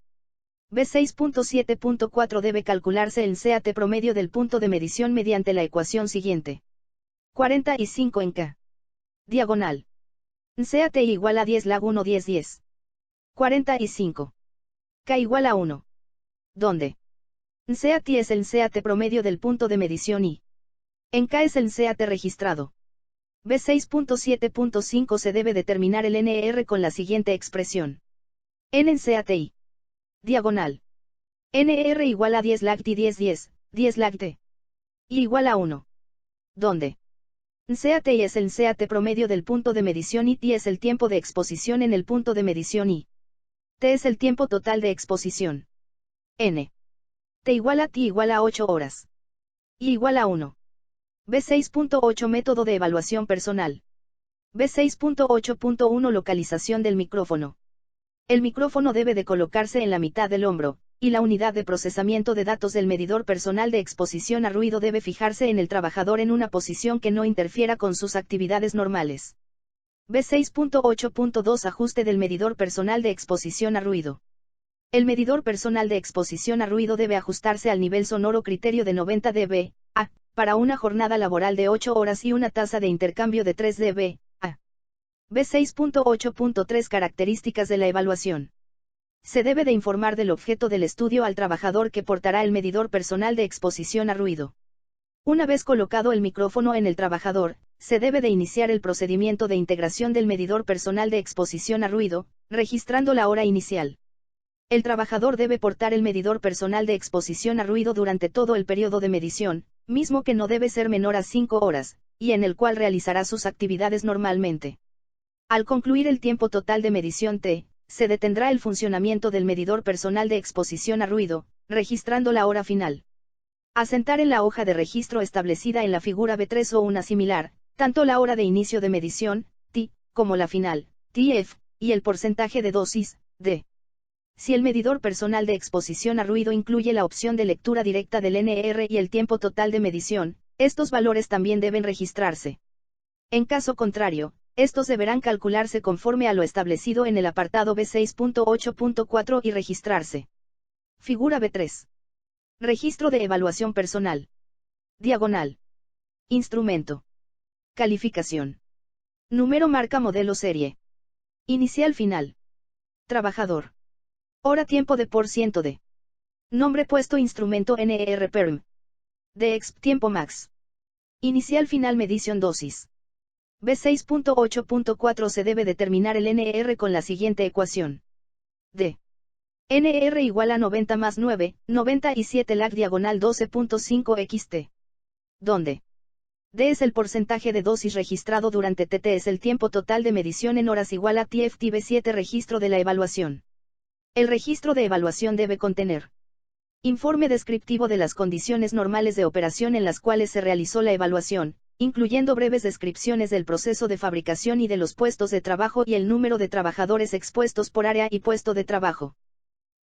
B6.7.4 Debe calcularse el CAT promedio del punto de medición mediante la ecuación siguiente. 45 en K. Diagonal. CAT igual a 10 lag 1 10 10. 45. K igual a 1. ¿Dónde? CAT es el CAT promedio del punto de medición y en K es el CAT registrado. B6.7.5 Se debe determinar el NR con la siguiente expresión. N en CATI. Diagonal. NR igual a 10 lag T 10 10, 10 lag T. I igual a 1. ¿Dónde? CAT es el CAT promedio del punto de medición y T es el tiempo de exposición en el punto de medición y T es el tiempo total de exposición. N. T igual a T igual a 8 horas. I igual a 1. B6.8 Método de evaluación personal. B6.8.1 Localización del micrófono. El micrófono debe de colocarse en la mitad del hombro, y la unidad de procesamiento de datos del medidor personal de exposición a ruido debe fijarse en el trabajador en una posición que no interfiera con sus actividades normales. B6.8.2 Ajuste del medidor personal de exposición a ruido. El medidor personal de exposición a ruido debe ajustarse al nivel sonoro criterio de 90 dB, a, para una jornada laboral de 8 horas y una tasa de intercambio de 3 dB, a. B6.8.3 Características de la evaluación. Se debe de informar del objeto del estudio al trabajador que portará el medidor personal de exposición a ruido. Una vez colocado el micrófono en el trabajador, se debe de iniciar el procedimiento de integración del medidor personal de exposición a ruido, registrando la hora inicial. El trabajador debe portar el medidor personal de exposición a ruido durante todo el periodo de medición, mismo que no debe ser menor a 5 horas, y en el cual realizará sus actividades normalmente. Al concluir el tiempo total de medición T, se detendrá el funcionamiento del medidor personal de exposición a ruido, registrando la hora final. Asentar en la hoja de registro establecida en la figura B3 o una similar, tanto la hora de inicio de medición, T, como la final, TF, y el porcentaje de dosis, D. Si el medidor personal de exposición a ruido incluye la opción de lectura directa del NR y el tiempo total de medición, estos valores también deben registrarse. En caso contrario, estos deberán calcularse conforme a lo establecido en el apartado B6.8.4 y registrarse. Figura B3. Registro de evaluación personal. Diagonal. Instrumento. Calificación. Número marca modelo serie. Inicial final. Trabajador. Hora tiempo de % de. Nombre puesto instrumento NR Perm. De exp tiempo max. Inicial final medición dosis. B6.8.4 Se debe determinar el NR con la siguiente ecuación. D. NR igual a 90 más 9, 97 lag diagonal 12.5 xt. Donde D es el porcentaje de dosis registrado durante TT es el tiempo total de medición en horas igual a TFT B7 Registro de la evaluación. El registro de evaluación debe contener informe descriptivo de las condiciones normales de operación en las cuales se realizó la evaluación, incluyendo breves descripciones del proceso de fabricación y de los puestos de trabajo y el número de trabajadores expuestos por área y puesto de trabajo.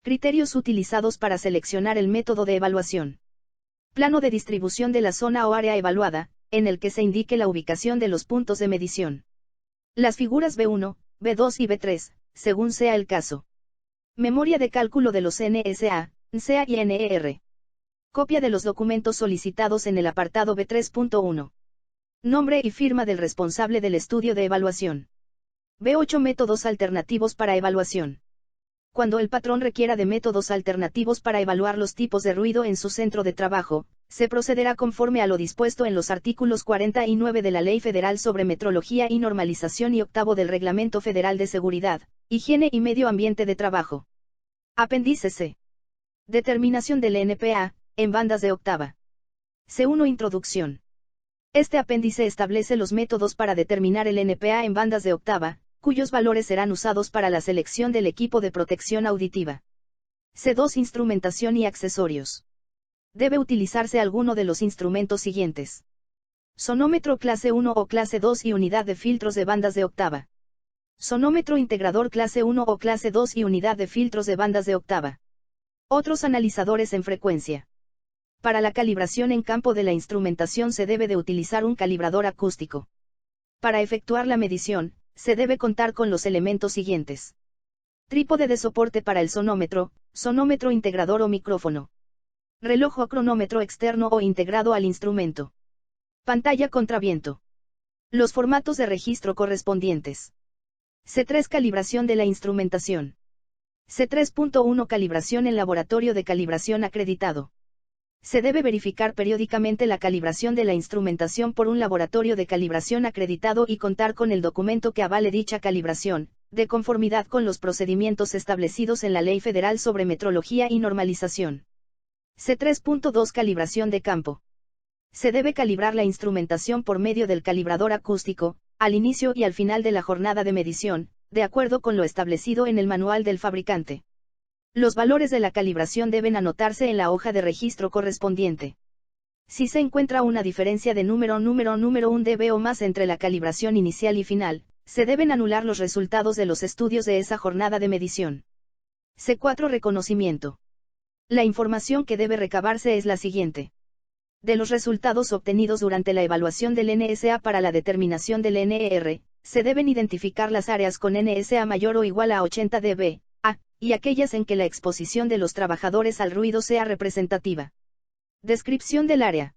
Criterios utilizados para seleccionar el método de evaluación. Plano de distribución de la zona o área evaluada, en el que se indique la ubicación de los puntos de medición. Las figuras B1, B2 y B3, según sea el caso. Memoria de cálculo de los NSA, NSA y NER. Copia de los documentos solicitados en el apartado B3.1. Nombre y firma del responsable del estudio de evaluación. B8 Métodos alternativos para evaluación. Cuando el patrón requiera de métodos alternativos para evaluar los tipos de ruido en su centro de trabajo, Se procederá conforme a lo dispuesto en los artículos 49 de la Ley Federal sobre Metrología y Normalización y 8 del Reglamento Federal de Seguridad, Higiene y Medio Ambiente de Trabajo. Apéndice C. Determinación del NPA, en bandas de octava. C1 Introducción. Este apéndice establece los métodos para determinar el NPA en bandas de octava, cuyos valores serán usados para la selección del equipo de protección auditiva. C2 Instrumentación y accesorios. Debe utilizarse alguno de los instrumentos siguientes. Sonómetro clase 1 o clase 2 y unidad de filtros de bandas de octava. Sonómetro integrador clase 1 o clase 2 y unidad de filtros de bandas de octava. Otros analizadores en frecuencia. Para la calibración en campo de la instrumentación se debe de utilizar un calibrador acústico. Para efectuar la medición, se debe contar con los elementos siguientes. Trípode de soporte para el sonómetro, sonómetro integrador o micrófono. Reloj o cronómetro externo o integrado al instrumento. Pantalla contraviento. Los formatos de registro correspondientes. C3 Calibración de la instrumentación. C3.1 Calibración en laboratorio de calibración acreditado. Se debe verificar periódicamente la calibración de la instrumentación por un laboratorio de calibración acreditado y contar con el documento que avale dicha calibración, de conformidad con los procedimientos establecidos en la Ley Federal sobre Metrología y Normalización. C3.2 Calibración de campo. Se debe calibrar la instrumentación por medio del calibrador acústico, al inicio y al final de la jornada de medición, de acuerdo con lo establecido en el manual del fabricante. Los valores de la calibración deben anotarse en la hoja de registro correspondiente. Si se encuentra una diferencia de número 1 dB o más entre la calibración inicial y final, se deben anular los resultados de los estudios de esa jornada de medición. C4 Reconocimiento. La información que debe recabarse es la siguiente. De los resultados obtenidos durante la evaluación del NSA para la determinación del NER, se deben identificar las áreas con NSA mayor o igual a 80 dB, y aquellas en que la exposición de los trabajadores al ruido sea representativa. Descripción del área.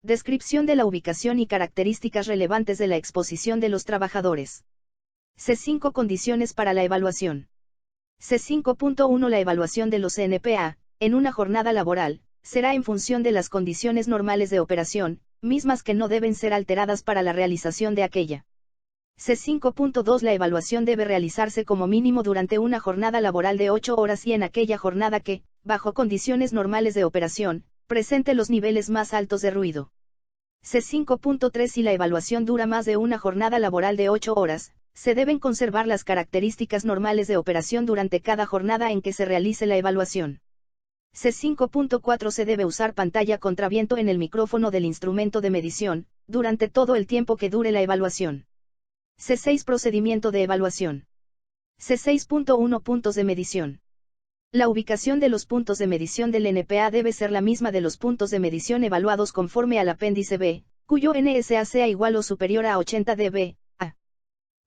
Descripción de la ubicación y características relevantes de la exposición de los trabajadores. C5 Condiciones para la evaluación. C5.1 La evaluación de los NPA, en una jornada laboral, será en función de las condiciones normales de operación, mismas que no deben ser alteradas para la realización de aquella. C5.2 La evaluación debe realizarse como mínimo durante una jornada laboral de 8 horas y en aquella jornada que, bajo condiciones normales de operación, presente los niveles más altos de ruido. C5.3 Si la evaluación dura más de una jornada laboral de 8 horas, se deben conservar las características normales de operación durante cada jornada en que se realice la evaluación. C5.4 Se debe usar pantalla contraviento en el micrófono del instrumento de medición, durante todo el tiempo que dure la evaluación. C6 Procedimiento de evaluación. C6.1 Puntos de medición. La ubicación de los puntos de medición del NPA debe ser la misma de los puntos de medición evaluados conforme al apéndice B, cuyo NSA sea igual o superior a 80 dB.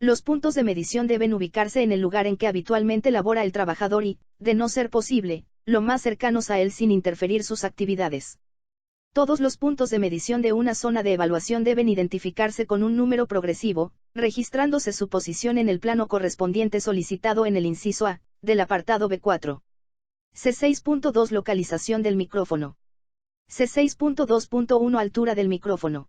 Los puntos de medición deben ubicarse en el lugar en que habitualmente labora el trabajador y, de no ser posible, lo más cercanos a él sin interferir sus actividades. Todos los puntos de medición de una zona de evaluación deben identificarse con un número progresivo, registrándose su posición en el plano correspondiente solicitado en el inciso A, del apartado B4. C6.2 Localización del micrófono. C6.2.1 Altura del micrófono.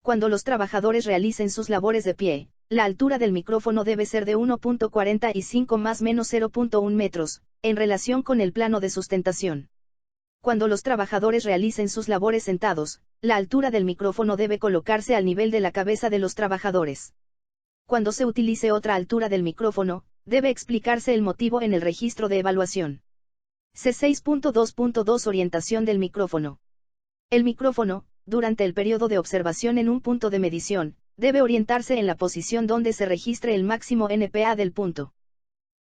Cuando los trabajadores realicen sus labores de pie, la altura del micrófono debe ser de 1.45 más menos 0.1 metros, en relación con el plano de sustentación. Cuando los trabajadores realicen sus labores sentados, la altura del micrófono debe colocarse al nivel de la cabeza de los trabajadores. Cuando se utilice otra altura del micrófono, debe explicarse el motivo en el registro de evaluación. C6.2.2 Orientación del micrófono. El micrófono, durante el periodo de observación en un punto de medición, debe orientarse en la posición donde se registre el máximo NPA del punto.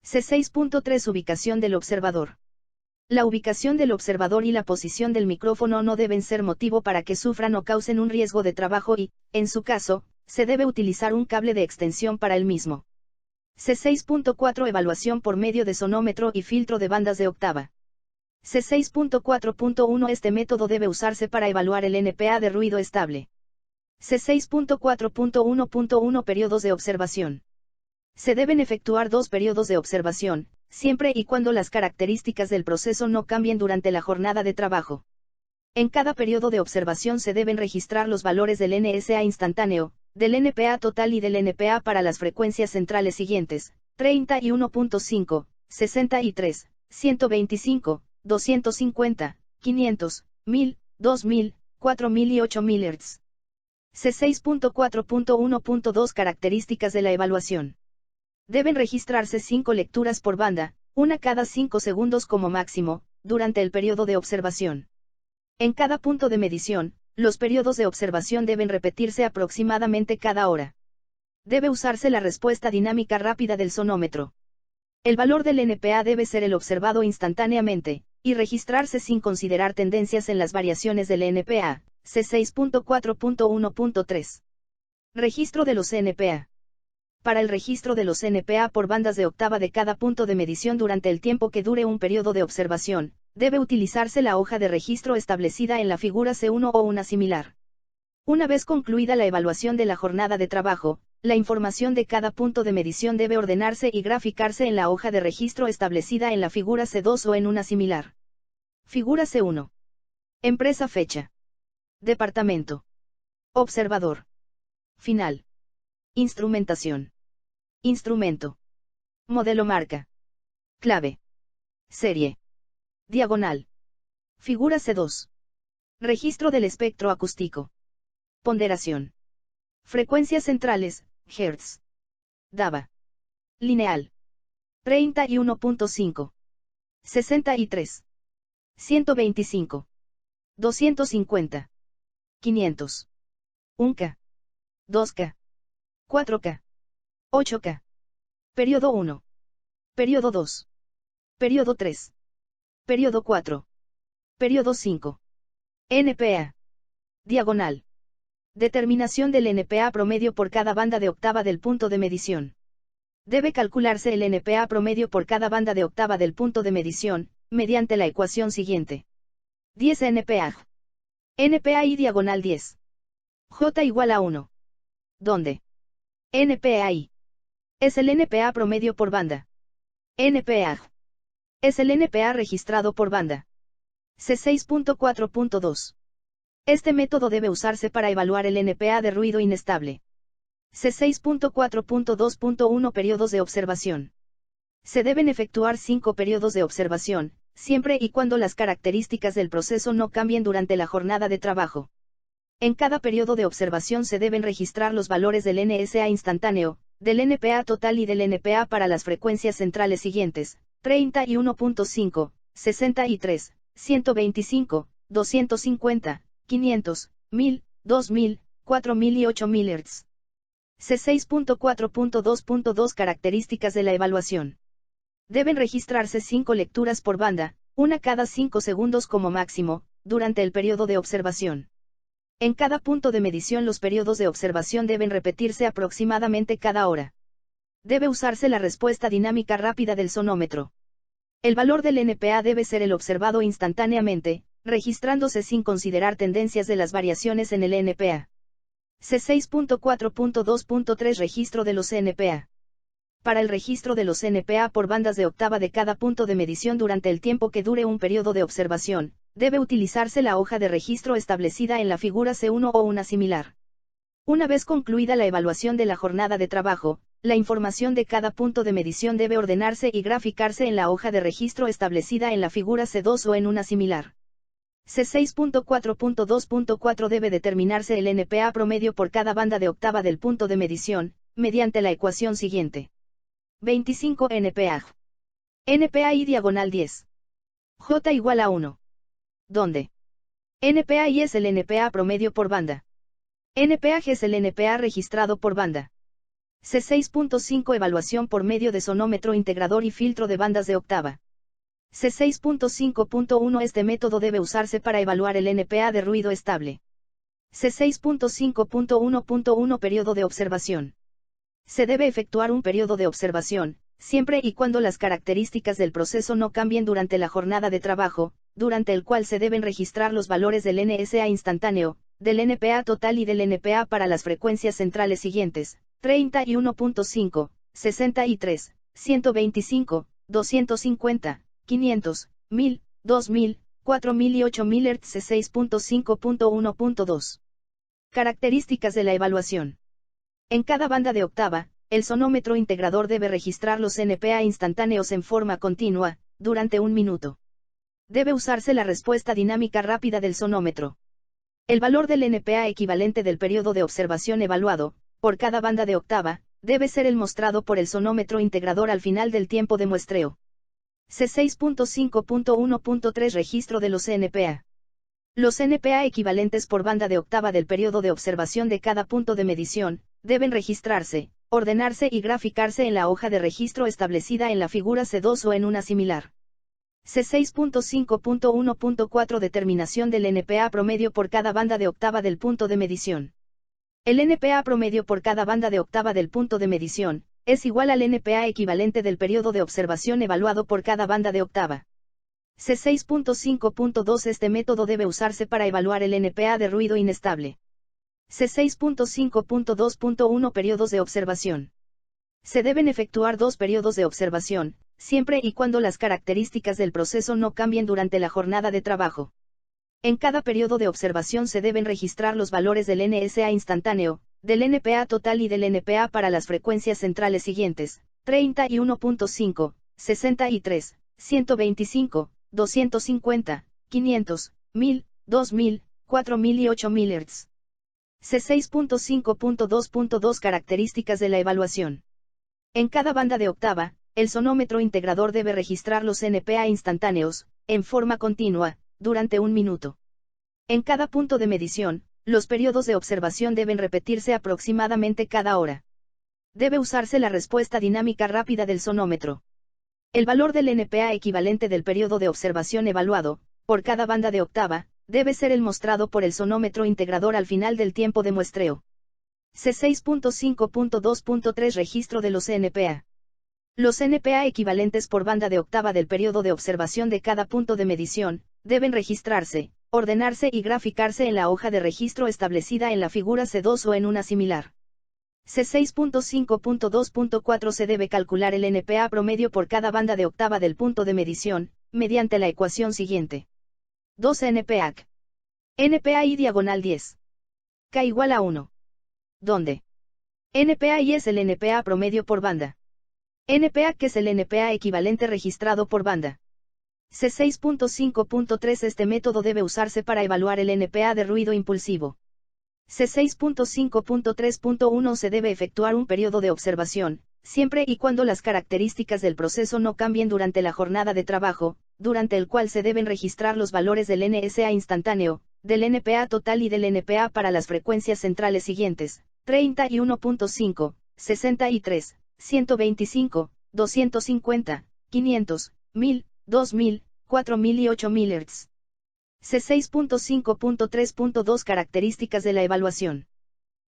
C6.3 Ubicación del observador. La ubicación del observador y la posición del micrófono no deben ser motivo para que sufran o causen un riesgo de trabajo y, en su caso, se debe utilizar un cable de extensión para el mismo. C6.4 Evaluación por medio de sonómetro y filtro de bandas de octava. C6.4.1 Este método debe usarse para evaluar el NPA de ruido estable. C6.4.1.1 Periodos de observación. Se deben efectuar 2 periodos de observación, siempre y cuando las características del proceso no cambien durante la jornada de trabajo. En cada periodo de observación se deben registrar los valores del NSA instantáneo, del NPA total y del NPA para las frecuencias centrales siguientes: 31.5, 63, 125, 250, 500, 1000, 2000, 4000 y 8000 Hz. C6.4.1.2 Características de la evaluación. Deben registrarse 5 lecturas por banda, una cada 5 segundos como máximo, durante el periodo de observación. En cada punto de medición, los periodos de observación deben repetirse aproximadamente cada hora. Debe usarse la respuesta dinámica rápida del sonómetro. El valor del NPA debe ser el observado instantáneamente, y registrarse sin considerar tendencias en las variaciones del NPA. C6.4.1.3. Registro de los NPA. Para el registro de los NPA por bandas de octava de cada punto de medición durante el tiempo que dure un periodo de observación, debe utilizarse la hoja de registro establecida en la figura C1 o una similar. Una vez concluida la evaluación de la jornada de trabajo, la información de cada punto de medición debe ordenarse y graficarse en la hoja de registro establecida en la figura C2 o en una similar. Figura C1. Empresa, fecha. Departamento. Observador. Final. Instrumentación. Instrumento. Modelo, marca. Clave. Serie. Diagonal. Figura C2. Registro del espectro acústico. Ponderación. Frecuencias centrales, Hz. DABA. Lineal. 31.5. 63. 125. 250. 500. 1K. 2K. 4K. 8K. Periodo 1. Periodo 2. Periodo 3. Periodo 4. Periodo 5. NPA. Diagonal. Determinación del NPA promedio por cada banda de octava del punto de medición. Debe calcularse el NPA promedio por cada banda de octava del punto de medición, mediante la ecuación siguiente. 10 NPA. NPAI diagonal 10. J igual a 1. ¿Dónde? NPAI. Es el NPA promedio por banda. NPA. Es el NPA registrado por banda. C6.4.2. Este método debe usarse para evaluar el NPA de ruido inestable. C6.4.2.1 Periodos de observación. Se deben efectuar 5 periodos de observación, siempre y cuando las características del proceso no cambien durante la jornada de trabajo. En cada periodo de observación se deben registrar los valores del NSA instantáneo, del NPA total y del NPA para las frecuencias centrales siguientes: 31.5, 63, 125, 250, 500, 1000, 2000, 4000 y 8000 Hz. C6.4.2.2 Características de la evaluación. Deben registrarse 5 lecturas por banda, una cada 5 segundos como máximo, durante el periodo de observación. En cada punto de medición los periodos de observación deben repetirse aproximadamente cada hora. Debe usarse la respuesta dinámica rápida del sonómetro. El valor del NPA debe ser el observado instantáneamente, registrándose sin considerar tendencias de las variaciones en el NPA. C6.4.2.3 Registro de los NPA. Para el registro de los NPA por bandas de octava de cada punto de medición durante el tiempo que dure un periodo de observación, debe utilizarse la hoja de registro establecida en la figura C1 o una similar. Una vez concluida la evaluación de la jornada de trabajo, la información de cada punto de medición debe ordenarse y graficarse en la hoja de registro establecida en la figura C2 o en una similar. C6.4.2.4 Debe determinarse el NPA promedio por cada banda de octava del punto de medición, mediante la ecuación siguiente. 25 NPA. NPAI diagonal 10. J igual a 1. ¿Dónde? NPAI es el NPA promedio por banda. NPAG es el NPA registrado por banda. C6.5 Evaluación por medio de sonómetro integrador y filtro de bandas de octava. C6.5.1 Este método debe usarse para evaluar el NPA de ruido estable. C6.5.1.1 Periodo de observación. Se debe efectuar un periodo de observación, siempre y cuando las características del proceso no cambien durante la jornada de trabajo, durante el cual se deben registrar los valores del NSA instantáneo, del NPA total y del NPA para las frecuencias centrales siguientes: 31.5, 63, 125, 250, 500, 1000, 2000, 4000 y 8000 Hz 6.5.1.2. Características de la evaluación. En cada banda de octava, el sonómetro integrador debe registrar los NPA instantáneos en forma continua, durante 1 minuto. Debe usarse la respuesta dinámica rápida del sonómetro. El valor del NPA equivalente del periodo de observación evaluado, por cada banda de octava, debe ser el mostrado por el sonómetro integrador al final del tiempo de muestreo. C6.5.1.3 Registro de los NPA. Los NPA equivalentes por banda de octava del periodo de observación de cada punto de medición, deben registrarse, ordenarse y graficarse en la hoja de registro establecida en la figura C2 o en una similar. C6.5.1.4 Determinación del NPA promedio por cada banda de octava del punto de medición. El NPA promedio por cada banda de octava del punto de medición, es igual al NPA equivalente del periodo de observación evaluado por cada banda de octava. C6.5.2 Este método debe usarse para evaluar el NPA de ruido inestable. C6.5.2.1 Periodos de observación. Se deben efectuar 2 periodos de observación, siempre y cuando las características del proceso no cambien durante la jornada de trabajo. En cada periodo de observación se deben registrar los valores del NSA instantáneo, del NPA total y del NPA para las frecuencias centrales siguientes: 31.5, 63, 125, 250, 500, 1000, 2000, 4000 y 8000 Hz. C6.5.2.2 Características de la evaluación. En cada banda de octava, el sonómetro integrador debe registrar los NPA instantáneos, en forma continua, durante 1 minuto. En cada punto de medición, los periodos de observación deben repetirse aproximadamente cada hora. Debe usarse la respuesta dinámica rápida del sonómetro. El valor del NPA equivalente del periodo de observación evaluado, por cada banda de octava, debe ser el mostrado por el sonómetro integrador al final del tiempo de muestreo. C6.5.2.3 Registro de los NPA. Los NPA equivalentes por banda de octava del periodo de observación de cada punto de medición, deben registrarse, ordenarse y graficarse en la hoja de registro establecida en la figura C2 o en una similar. C6.5.2.4 Se debe calcular el NPA promedio por cada banda de octava del punto de medición, mediante la ecuación siguiente. 2 NPAC. NPA-I diagonal 10. K igual a 1. ¿Dónde? NPA-I es el NPA promedio por banda. NPA que es el NPA equivalente registrado por banda. C6.5.3 Este método debe usarse para evaluar el NPA de ruido impulsivo. C6.5.3.1 Se debe efectuar un periodo de observación, siempre y cuando las características del proceso no cambien durante la jornada de trabajo, durante el cual se deben registrar los valores del NSA instantáneo, del NPA total y del NPA para las frecuencias centrales siguientes: 31.5, 63, 125, 250, 500, 1000, 2000, 4000 y 8000 Hz. C6.5.3.2 Características de la evaluación.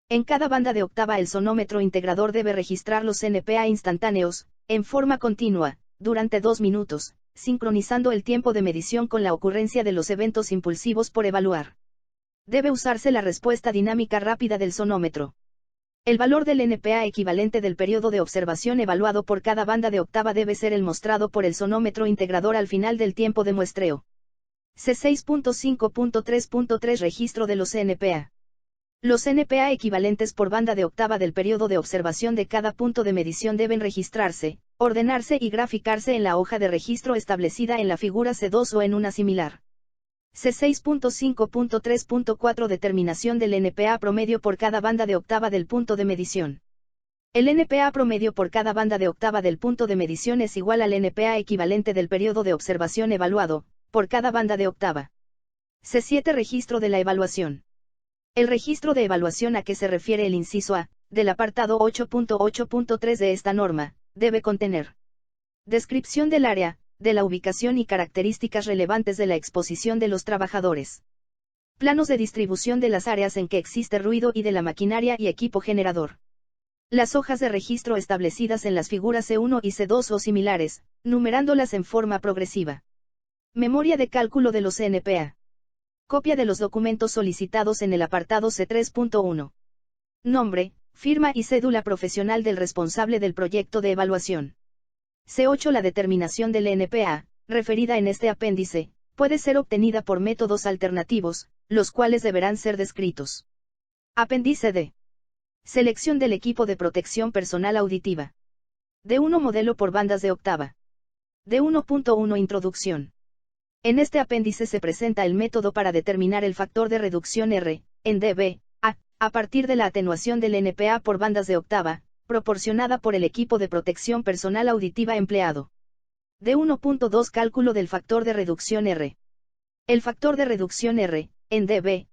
En cada banda de octava el sonómetro integrador debe registrar los NPA instantáneos, en forma continua, durante 2 minutos, sincronizando el tiempo de medición con la ocurrencia de los eventos impulsivos por evaluar. Debe usarse la respuesta dinámica rápida del sonómetro. El valor del NPA equivalente del periodo de observación evaluado por cada banda de octava debe ser el mostrado por el sonómetro integrador al final del tiempo de muestreo. C6.5.3.3 Registro de los NPA. Los NPA equivalentes por banda de octava del periodo de observación de cada punto de medición deben registrarse, ordenarse y graficarse en la hoja de registro establecida en la figura C2 o en una similar. C6.5.3.4 Determinación del NPA promedio por cada banda de octava del punto de medición. El NPA promedio por cada banda de octava del punto de medición es igual al NPA equivalente del periodo de observación evaluado, por cada banda de octava. C7 Registro de la evaluación. El registro de evaluación a que se refiere el inciso A, del apartado 8.8.3 de esta norma, debe contener descripción del área, de la ubicación y características relevantes de la exposición de los trabajadores. Planos de distribución de las áreas en que existe ruido y de la maquinaria y equipo generador. Las hojas de registro establecidas en las figuras C1 y C2 o similares, numerándolas en forma progresiva. Memoria de cálculo de los NPA. Copia de los documentos solicitados en el apartado C3.1. Nombre, firma y cédula profesional del responsable del proyecto de evaluación. C8 La determinación del NPA, referida en este apéndice, Puede ser obtenida por métodos alternativos, los cuales deberán ser descritos. Apéndice D. Selección del equipo de protección personal auditiva. D1 modelo por bandas de octava. D1.1 Introducción. En este apéndice se presenta el método para determinar el factor de reducción R, en dB, a partir de la atenuación del NPA por bandas de octava, proporcionada por el equipo de protección personal auditiva empleado. D1.2 Cálculo del factor de reducción R. El factor de reducción R, en dB,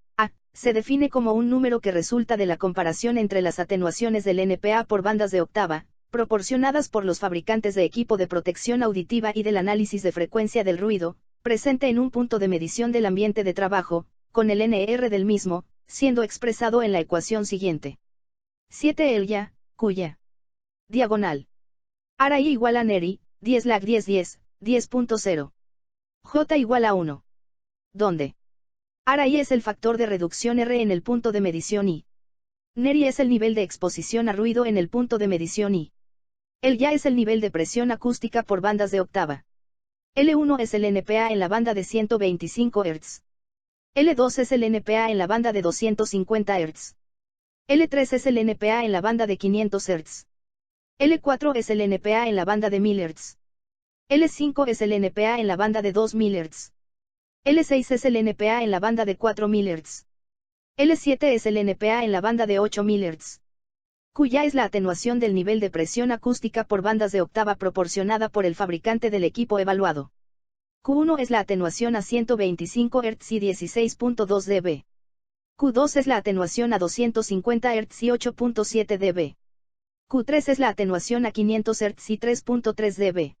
se define como un número que resulta de la comparación entre las atenuaciones del NPA por bandas de octava, proporcionadas por los fabricantes de equipo de protección auditiva y del análisis de frecuencia del ruido, presente en un punto de medición del ambiente de trabajo, con el NR del mismo, siendo expresado en la ecuación siguiente. 7 el ya, cuya. Diagonal. Ara I igual a NERI, 10 lag 10 10, 10.0. J igual a 1. Donde Ara I es el factor de reducción R en el punto de medición I. NERI es el nivel de exposición a ruido en el punto de medición I. El ya es el nivel de presión acústica por bandas de octava. L1 es el NPA en la banda de 125 Hz. L2 es el NPA en la banda de 250 Hz. L3 es el NPA en la banda de 500 Hz. L4 es el NPA en la banda de 1000 Hz. L5 es el NPA en la banda de 2000 Hz. L6 es el NPA en la banda de 4000 Hz. L7 es el NPA en la banda de 8000 Hz. Q ya es la atenuación del nivel de presión acústica por bandas de octava proporcionada por el fabricante del equipo evaluado. Q1 es la atenuación a 125 Hz y 16.2 dB. Q2 es la atenuación a 250 Hz y 8.7 dB. Q3 es la atenuación a 500 Hz y 3.3 dB.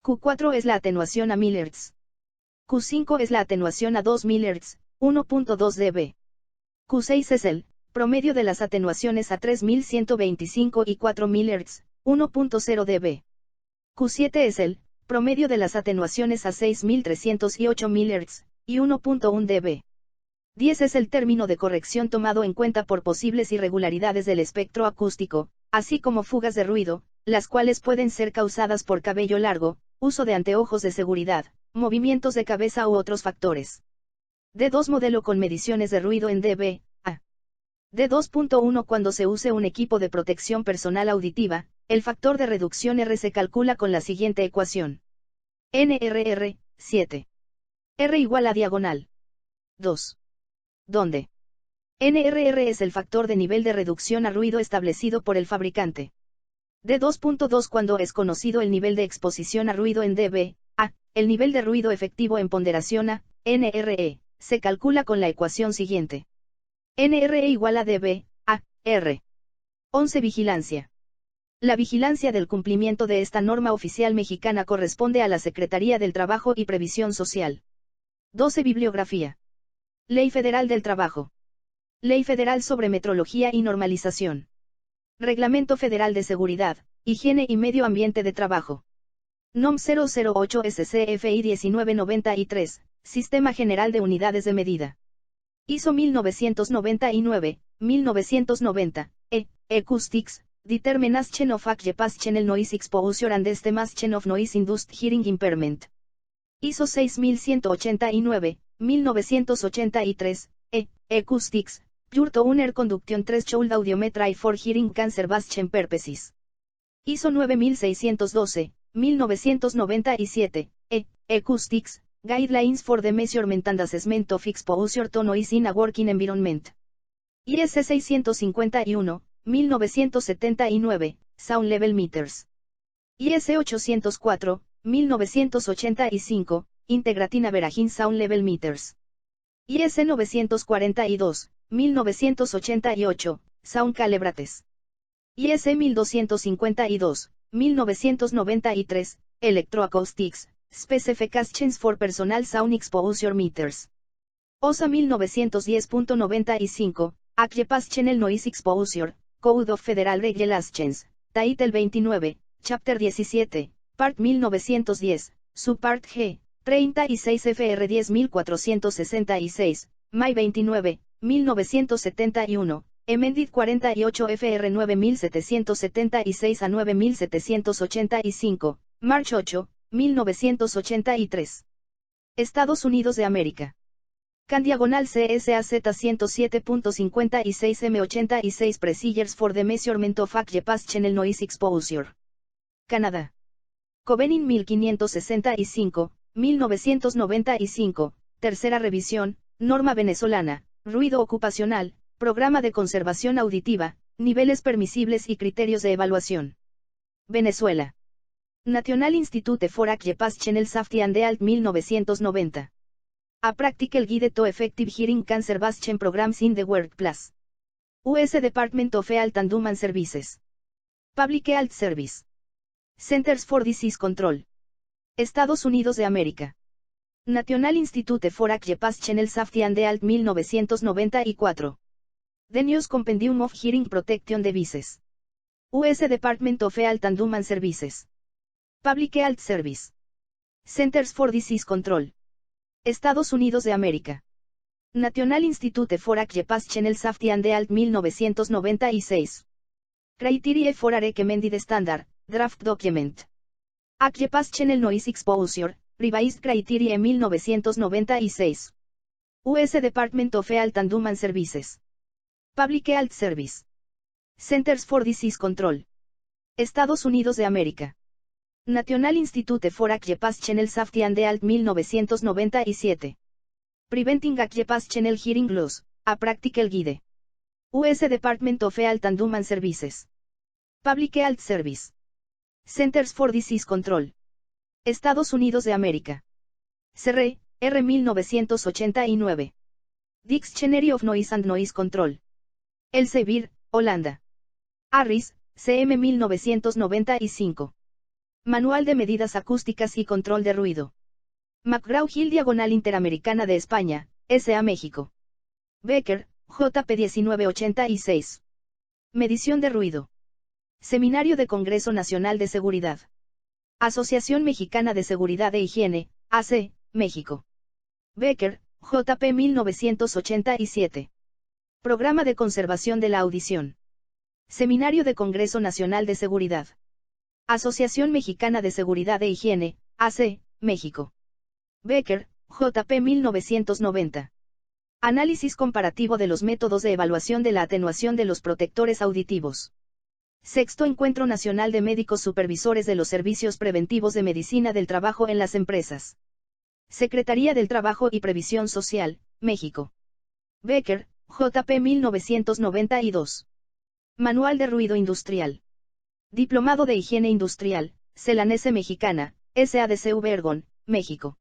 Q4 es la atenuación a 1000 Hz. Q5 es la atenuación a 2000 Hz, 1.2 dB. Q6 es el promedio de las atenuaciones a 3125 y 4000 Hz, 1.0 dB. Q7 es el promedio de las atenuaciones a 6300 y 8000 Hz, y 1.1 dB. 10 es el término de corrección tomado en cuenta por posibles irregularidades del espectro acústico, así como fugas de ruido, las cuales pueden ser causadas por cabello largo, uso de anteojos de seguridad, movimientos de cabeza u otros factores. D2 modelo con mediciones de ruido en dB, D2.1 Cuando se use un equipo de protección personal auditiva, el factor de reducción R se calcula con la siguiente ecuación. NRR, 7. R igual a diagonal 2. Donde NRR es el factor de nivel de reducción a ruido establecido por el fabricante. D2.2 Cuando es conocido el nivel de exposición a ruido en dB, el nivel de ruido efectivo en ponderación a, NRE, se calcula con la ecuación siguiente. NRE igual a dB, R. 11 Vigilancia. La vigilancia del cumplimiento de esta norma oficial mexicana corresponde a la Secretaría del Trabajo y Previsión Social. 12 Bibliografía. Ley Federal del Trabajo. Ley Federal sobre Metrología y Normalización. Reglamento Federal de Seguridad, Higiene y Medio Ambiente de Trabajo. NOM 008 SCFI 1993, Sistema General de Unidades de Medida. ISO 1999, 1990, Acoustics, Determination of Occupational Noise Exposure and Estimation of Noise Induced Hearing Impairment. ISO 6189, 1983, Acoustics, Your Tuner Conduction Threshold Audiometry for Hearing Cancer Bastion Purposes. ISO 9612, 1997, Acoustics, Guidelines for the Measurement and Assessment of Exposure to Noise in a Working Environment. IS 651, 1979, Sound Level Meters. IS 804, 1985, Integrating Averaging Sound Level Meters. IS 942, 1988, Sound Calibrators. IS 1252, 1993, Electroacoustics, Specifications for Personal Sound Exposure Meters. OSA 1910.95, Occupational Noise Exposure, Code of Federal Regulations, Title 29, Chapter 17, Part 1910, Subpart G, 36 FR 10466, May 29, 1971, Amended 48 FR 9776 a 9785, March 8, 1983. Estados Unidos de América. CAN diagonal CSAZ 107.56 M86 Procedures for the Measurement of Aqueous Channel Noise Exposure. Canadá. Covenant 1565, 1995, tercera revisión, norma venezolana, ruido ocupacional, programa de conservación auditiva, niveles permisibles y criterios de evaluación. Venezuela. National Institute for Aqueous Channel Safety and Health 1990. A Practical Guide to Effective Hearing Conservation Programs in the Workplace. US Department of Health and Human Services. Public Health Service. Centers for Disease Control. Estados Unidos de América. National Institute for Aqueous Channel Safety and Health 1994. The News Compendium of Hearing Protection Devices. US Department of Health and Human Services. Public Health Service. Centers for Disease Control. Estados Unidos de América. National Institute for Aqueous Channel Safety and Health 1996. Criteria for a Recommended Standard, Draft Document. Aqueous Channel Noise Exposure, Revised Criteria 1996. US Department of Health and Human Services. Public Health Service. Centers for Disease Control. Estados Unidos de América. National Institute for Aqueous Channel Safety and Health 1997. Preventing Aqueous Channel Hearing Loss, A Practical Guide. US Department of Health and Human Services. Public Health Service. Centers for Disease Control. Estados Unidos de América. CR, R 1989. Dictionary of Noise and Noise Control. Elsevier, Holanda. Harris, CM 1995. Manual de Medidas Acústicas y Control de Ruido. McGraw-Hill Diagonal Interamericana de España, S.A. México. Becker, J.P. 1986. Medición de ruido. Seminario de Congreso Nacional de Seguridad. Asociación Mexicana de Seguridad e Higiene, AC, México. Becker, J.P. 1987. Programa de Conservación de la Audición. Seminario de Congreso Nacional de Seguridad. Asociación Mexicana de Seguridad e Higiene, AC, México. Becker, J.P. 1990. Análisis comparativo de los métodos de evaluación de la atenuación de los protectores auditivos. Sexto Encuentro Nacional de Médicos Supervisores de los Servicios Preventivos de Medicina del Trabajo en las Empresas. Secretaría del Trabajo y Previsión Social, México. Becker, J.P. 1992. Manual de Ruido Industrial. Diplomado de Higiene Industrial, Celanese Mexicana, SADCV Ergon, México.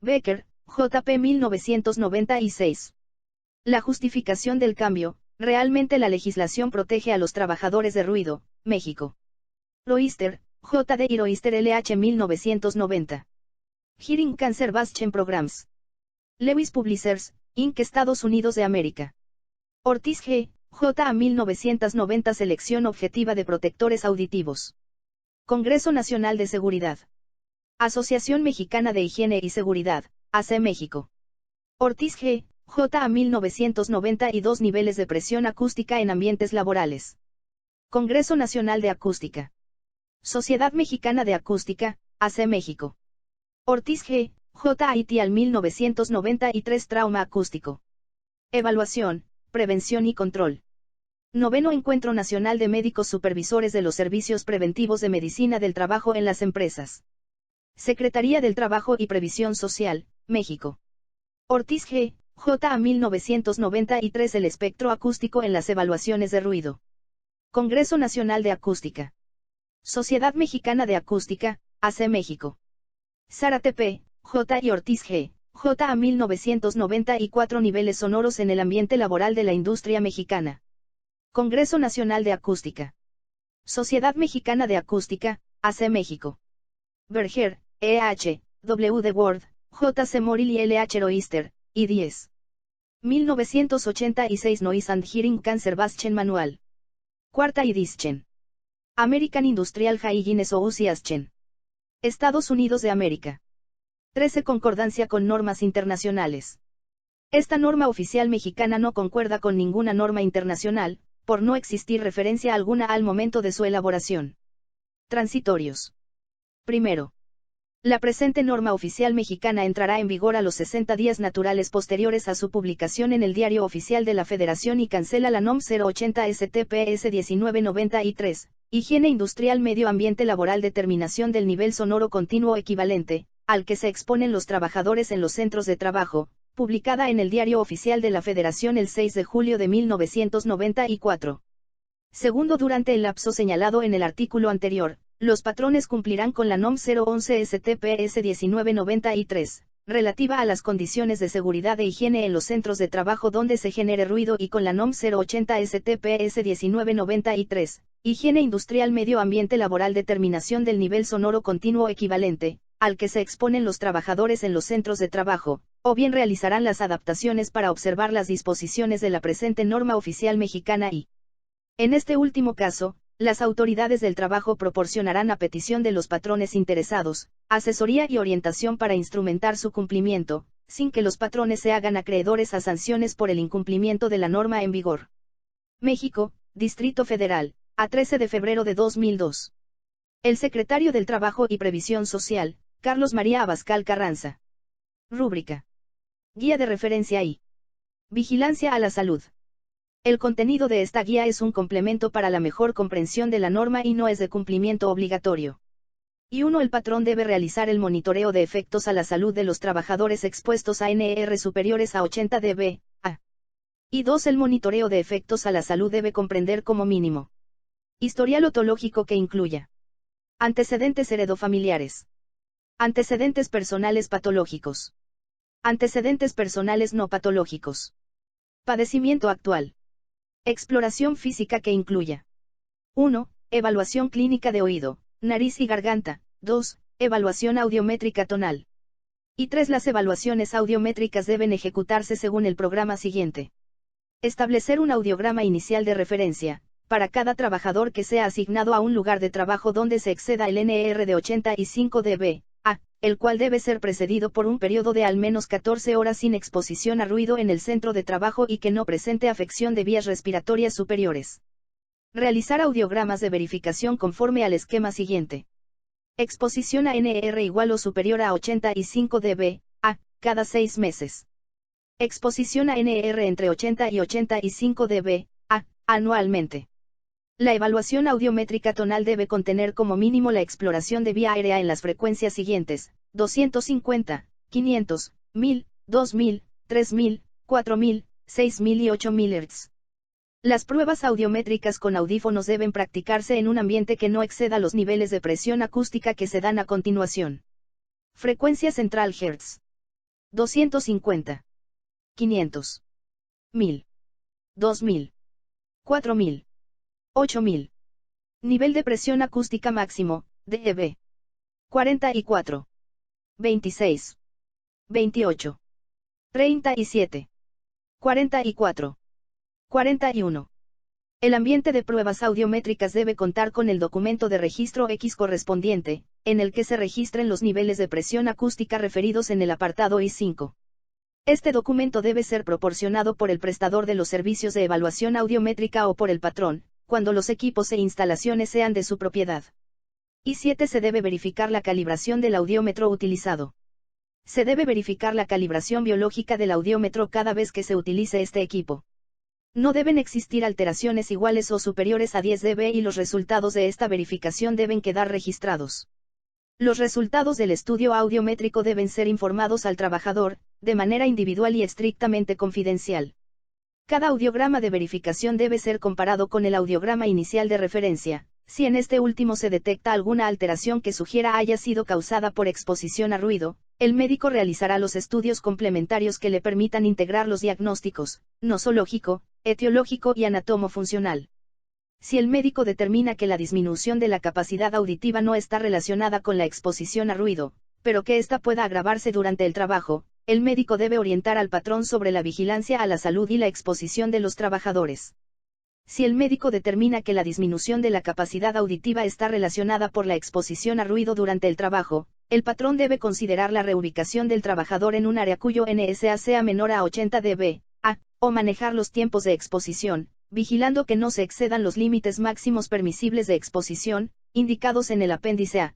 Becker, J.P. 1996. La justificación del cambio, realmente la legislación protege a los trabajadores de ruido, México. Roister, J.D. y Roister LH 1990. Hearing Conservation Programs. Lewis Publishers, Inc. Estados Unidos de América. Ortiz G., J.A. 1990 Selección Objetiva de Protectores Auditivos. Congreso Nacional de Seguridad. Asociación Mexicana de Higiene y Seguridad, AC México. Ortiz G., J.A. 1992 Niveles de presión acústica en ambientes laborales. Congreso Nacional de Acústica. Sociedad Mexicana de Acústica, AC México. Ortiz G., J.A. al 1993 Trauma acústico. Evaluación, Prevención y Control. Noveno Encuentro Nacional de Médicos Supervisores de los Servicios Preventivos de Medicina del Trabajo en las Empresas. Secretaría del Trabajo y Previsión Social, México. Ortiz G., J.A. 1993 El espectro acústico en las evaluaciones de ruido. Congreso Nacional de Acústica. Sociedad Mexicana de Acústica, AC México. Zárate P., J. y Ortiz G., J.A. 1994 Niveles sonoros en el ambiente laboral de la industria mexicana. Congreso Nacional de Acústica. Sociedad Mexicana de Acústica, AC México. Berger, E.H., W. de Word, J.C. Moril y L.H. Roister, I-10. 1986 Noise and Hearing Conservation Manual. Cuarta edición. American Industrial Hygiene Association. Estados Unidos de América. 13 Concordancia con normas internacionales. Esta norma oficial mexicana no concuerda con ninguna norma internacional, por no existir referencia alguna al momento de su elaboración. Transitorios. Primero. La presente norma oficial mexicana entrará en vigor a los 60 días naturales posteriores a su publicación en el Diario Oficial de la Federación y cancela la NOM 080 STPS 1993, Higiene Industrial Medio Ambiente Laboral Determinación del nivel sonoro continuo equivalente, al que se exponen los trabajadores en los centros de trabajo, publicada en el Diario Oficial de la Federación el 6 de julio de 1994. Segundo, durante el lapso señalado en el artículo anterior, los patrones cumplirán con la NOM 011 STPS 1993, relativa a las condiciones de seguridad e higiene en los centros de trabajo donde se genere ruido, y con la NOM 080 STPS 1993, Higiene Industrial Medio Ambiente Laboral Determinación del nivel sonoro continuo equivalente, al que se exponen los trabajadores en los centros de trabajo, o bien realizarán las adaptaciones para observar las disposiciones de la presente norma oficial mexicana y, en este último caso, las autoridades del trabajo proporcionarán a petición de los patrones interesados, asesoría y orientación para instrumentar su cumplimiento, sin que los patrones se hagan acreedores a sanciones por el incumplimiento de la norma en vigor. México, Distrito Federal, a 13 de febrero de 2002. El secretario del Trabajo y Previsión Social, Carlos María Abascal Carranza. Rúbrica. Guía de referencia y vigilancia a la salud. El contenido de esta guía es un complemento para la mejor comprensión de la norma y no es de cumplimiento obligatorio. Y 1. El patrón debe realizar el monitoreo de efectos a la salud de los trabajadores expuestos a NER superiores a 80 dB, a. Y 2. El monitoreo de efectos a la salud debe comprender como mínimo historial otológico que incluya antecedentes heredofamiliares, antecedentes personales patológicos, antecedentes personales no patológicos, padecimiento actual. Exploración física que incluya 1. Evaluación clínica de oído, nariz y garganta. 2. Evaluación audiométrica tonal. Y 3. Las evaluaciones audiométricas deben ejecutarse según el programa siguiente. Establecer un audiograma inicial de referencia, para cada trabajador que sea asignado a un lugar de trabajo donde se exceda el NR de 85 dB, el cual debe ser precedido por un periodo de al menos 14 horas sin exposición a ruido en el centro de trabajo y que no presente afección de vías respiratorias superiores. Realizar audiogramas de verificación conforme al esquema siguiente. Exposición a NR igual o superior a 85 dB, cada 6 meses. Exposición a NR entre 80 y 85 dB, anualmente. La evaluación audiométrica tonal debe contener como mínimo la exploración de vía aérea en las frecuencias siguientes: 250, 500, 1000, 2000, 3000, 4000, 6000 y 8000 Hz. Las pruebas audiométricas con audífonos deben practicarse en un ambiente que no exceda los niveles de presión acústica que se dan a continuación. Frecuencia central Hz: 250, 500, 1000, 2000, 4000. 8000. Nivel de presión acústica máximo, dB. 44. 26. 28. 37. 44. 41. El ambiente de pruebas audiométricas debe contar con el documento de registro X correspondiente, en el que se registren los niveles de presión acústica referidos en el apartado I5. Este documento debe ser proporcionado por el prestador de los servicios de evaluación audiométrica o por el patrón, cuando los equipos e instalaciones sean de su propiedad. Y 7. Se debe verificar la calibración del audiómetro utilizado. Se debe verificar la calibración biológica del audiómetro cada vez que se utilice este equipo. No deben existir alteraciones iguales o superiores a 10 dB y los resultados de esta verificación deben quedar registrados. Los resultados del estudio audiométrico deben ser informados al trabajador, de manera individual y estrictamente confidencial. Cada audiograma de verificación debe ser comparado con el audiograma inicial de referencia, si en este último se detecta alguna alteración que sugiera haya sido causada por exposición a ruido, el médico realizará los estudios complementarios que le permitan integrar los diagnósticos, nosológico, etiológico y anatomo-funcional. Si el médico determina que la disminución de la capacidad auditiva no está relacionada con la exposición a ruido, pero que ésta pueda agravarse durante el trabajo, el médico debe orientar al patrón sobre la vigilancia a la salud y la exposición de los trabajadores. Si el médico determina que la disminución de la capacidad auditiva está relacionada por la exposición a ruido durante el trabajo, el patrón debe considerar la reubicación del trabajador en un área cuyo NSA sea menor a 80 dB, o manejar los tiempos de exposición, vigilando que no se excedan los límites máximos permisibles de exposición, indicados en el apéndice A,